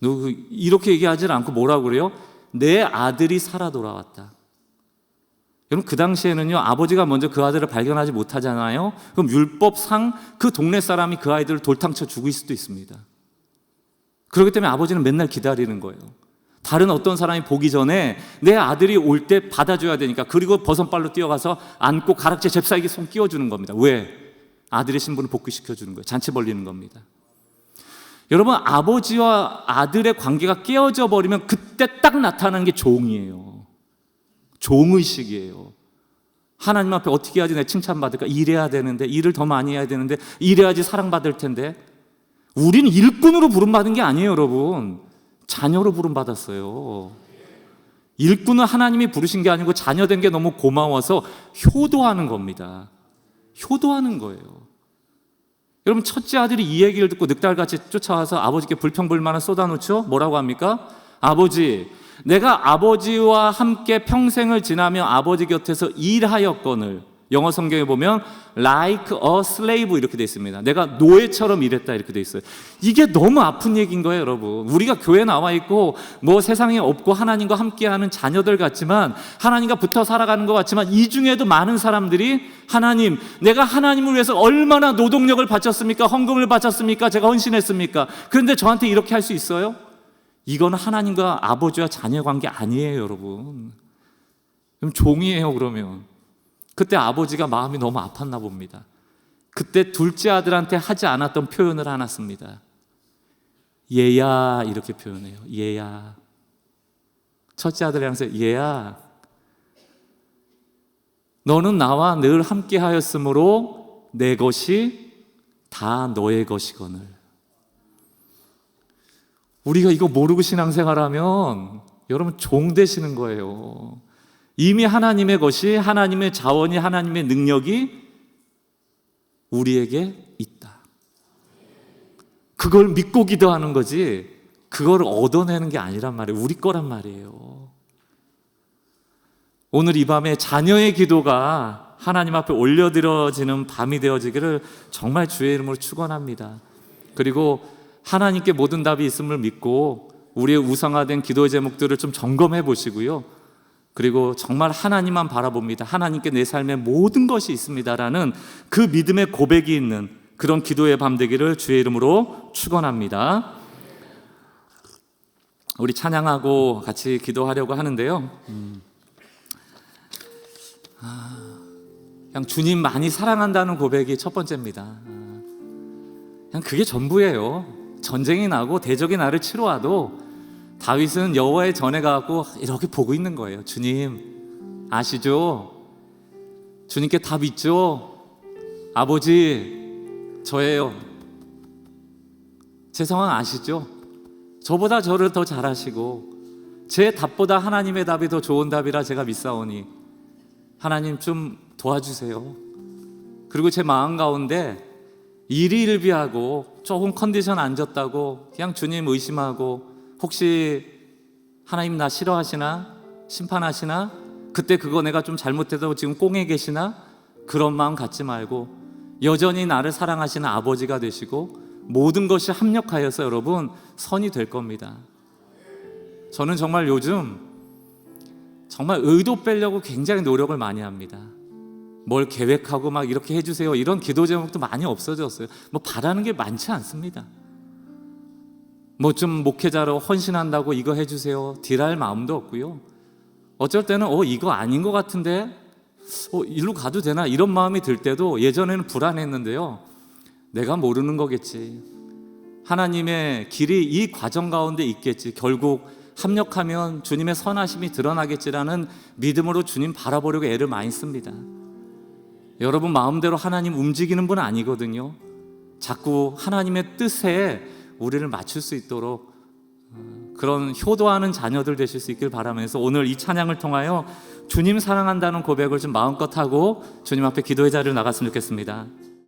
너 이렇게 얘기하지 않고 뭐라고 그래요? 내 아들이 살아 돌아왔다. 여러분, 그 당시에는요, 아버지가 먼저 그 아들을 발견하지 못하잖아요. 그럼 율법상 그 동네 사람이 그 아이들을 돌탕 쳐 죽일 수도 있습니다. 그렇기 때문에 아버지는 맨날 기다리는 거예요. 다른 어떤 사람이 보기 전에 내 아들이 올 때 받아줘야 되니까. 그리고 버선발로 뛰어가서 안고 가락지 잽싸게 손 끼워주는 겁니다. 왜? 아들의 신분을 복귀시켜주는 거예요. 잔치 벌리는 겁니다. 여러분, 아버지와 아들의 관계가 깨어져 버리면 그때 딱 나타나는 게 종이에요. 종의식이에요. 하나님 앞에 어떻게 해야지 내 칭찬받을까? 일해야 되는데, 일을 더 많이 해야 되는데, 일해야지 사랑받을 텐데. 우리는 일꾼으로 부름받은 게 아니에요, 여러분. 자녀로 부름받았어요. 일꾼은 하나님이 부르신 게 아니고 자녀된 게 너무 고마워서 효도하는 겁니다. 효도하는 거예요. 여러분, 첫째 아들이 이 얘기를 듣고 늑달같이 쫓아와서 아버지께 불평불만을 쏟아놓죠. 뭐라고 합니까? 아버지, 내가 아버지와 함께 평생을 지나며 아버지 곁에서 일하였거늘. 영어 성경에 보면 like a slave 이렇게 돼 있습니다. 내가 노예처럼 일했다 이렇게 돼 있어요. 이게 너무 아픈 얘기인 거예요, 여러분. 우리가 교회에 나와 있고 뭐 세상에 없고 하나님과 함께하는 자녀들 같지만, 하나님과 붙어 살아가는 것 같지만, 이 중에도 많은 사람들이 하나님, 내가 하나님을 위해서 얼마나 노동력을 바쳤습니까? 헌금을 바쳤습니까? 제가 헌신했습니까? 그런데 저한테 이렇게 할 수 있어요? 이건 하나님과 아버지와 자녀 관계 아니에요, 여러분. 그럼 종이에요, 그러면. 그때 아버지가 마음이 너무 아팠나 봅니다. 그때 둘째 아들한테 하지 않았던 표현을 하나 씁니다. 얘야, 이렇게 표현해요. 얘야. 첫째 아들이 항상 얘야, 너는 나와 늘 함께 하였으므로 내 것이 다 너의 것이거늘. 우리가 이거 모르고 신앙생활하면 여러분 종 되시는 거예요. 이미 하나님의 것이, 하나님의 자원이, 하나님의 능력이 우리에게 있다. 그걸 믿고 기도하는 거지, 그걸 얻어내는 게 아니란 말이에요. 우리 거란 말이에요. 오늘 이 밤에 자녀의 기도가 하나님 앞에 올려드려지는 밤이 되어지기를 정말 주의 이름으로 축원합니다. 그리고 하나님께 모든 답이 있음을 믿고 우리의 우상화된 기도의 제목들을 좀 점검해 보시고요. 그리고 정말 하나님만 바라봅니다. 하나님께 내 삶에 모든 것이 있습니다라는 그 믿음의 고백이 있는 그런 기도의 밤 되기를 주의 이름으로 축원합니다. 우리 찬양하고 같이 기도하려고 하는데요. 그냥 주님 많이 사랑한다는 고백이 첫 번째입니다. 그냥 그게 전부예요. 전쟁이 나고 대적이 나를 치러 와도 다윗은 여호와의 전에 가고 이렇게 보고 있는 거예요. 주님 아시죠? 주님께 답 있죠? 아버지 저예요. 제 상황 아시죠? 저보다 저를 더 잘 아시고 제 답보다 하나님의 답이 더 좋은 답이라 제가 믿사오니 하나님 좀 도와주세요. 그리고 제 마음 가운데 일희일비하고 조금 컨디션 안 좋다고 그냥 주님 의심하고, 혹시 하나님 나 싫어하시나? 심판하시나? 그때 그거 내가 좀 잘못해서 지금 꽁에 계시나? 그런 마음 갖지 말고 여전히 나를 사랑하시는 아버지가 되시고 모든 것이 합력하여서 여러분 선이 될 겁니다. 저는 정말 요즘 정말 의도 빼려고 굉장히 노력을 많이 합니다. 뭘 계획하고 막 이렇게 해주세요 이런 기도 제목도 많이 없어졌어요. 뭐 바라는 게 많지 않습니다. 뭐 좀 목회자로 헌신한다고 이거 해주세요 딜할 마음도 없고요. 어쩔 때는 이거 아닌 것 같은데 일로 가도 되나 이런 마음이 들 때도 예전에는 불안했는데요. 내가 모르는 거겠지. 하나님의 길이 이 과정 가운데 있겠지. 결국 합력하면 주님의 선하심이 드러나겠지라는 믿음으로 주님 바라보려고 애를 많이 씁니다. 여러분 마음대로 하나님 움직이는 분 아니거든요. 자꾸 하나님의 뜻에 우리를 맞출 수 있도록 그런 효도하는 자녀들 되실 수 있길 바라면서 오늘 이 찬양을 통하여 주님 사랑한다는 고백을 좀 마음껏 하고 주님 앞에 기도의 자리를 나갔으면 좋겠습니다.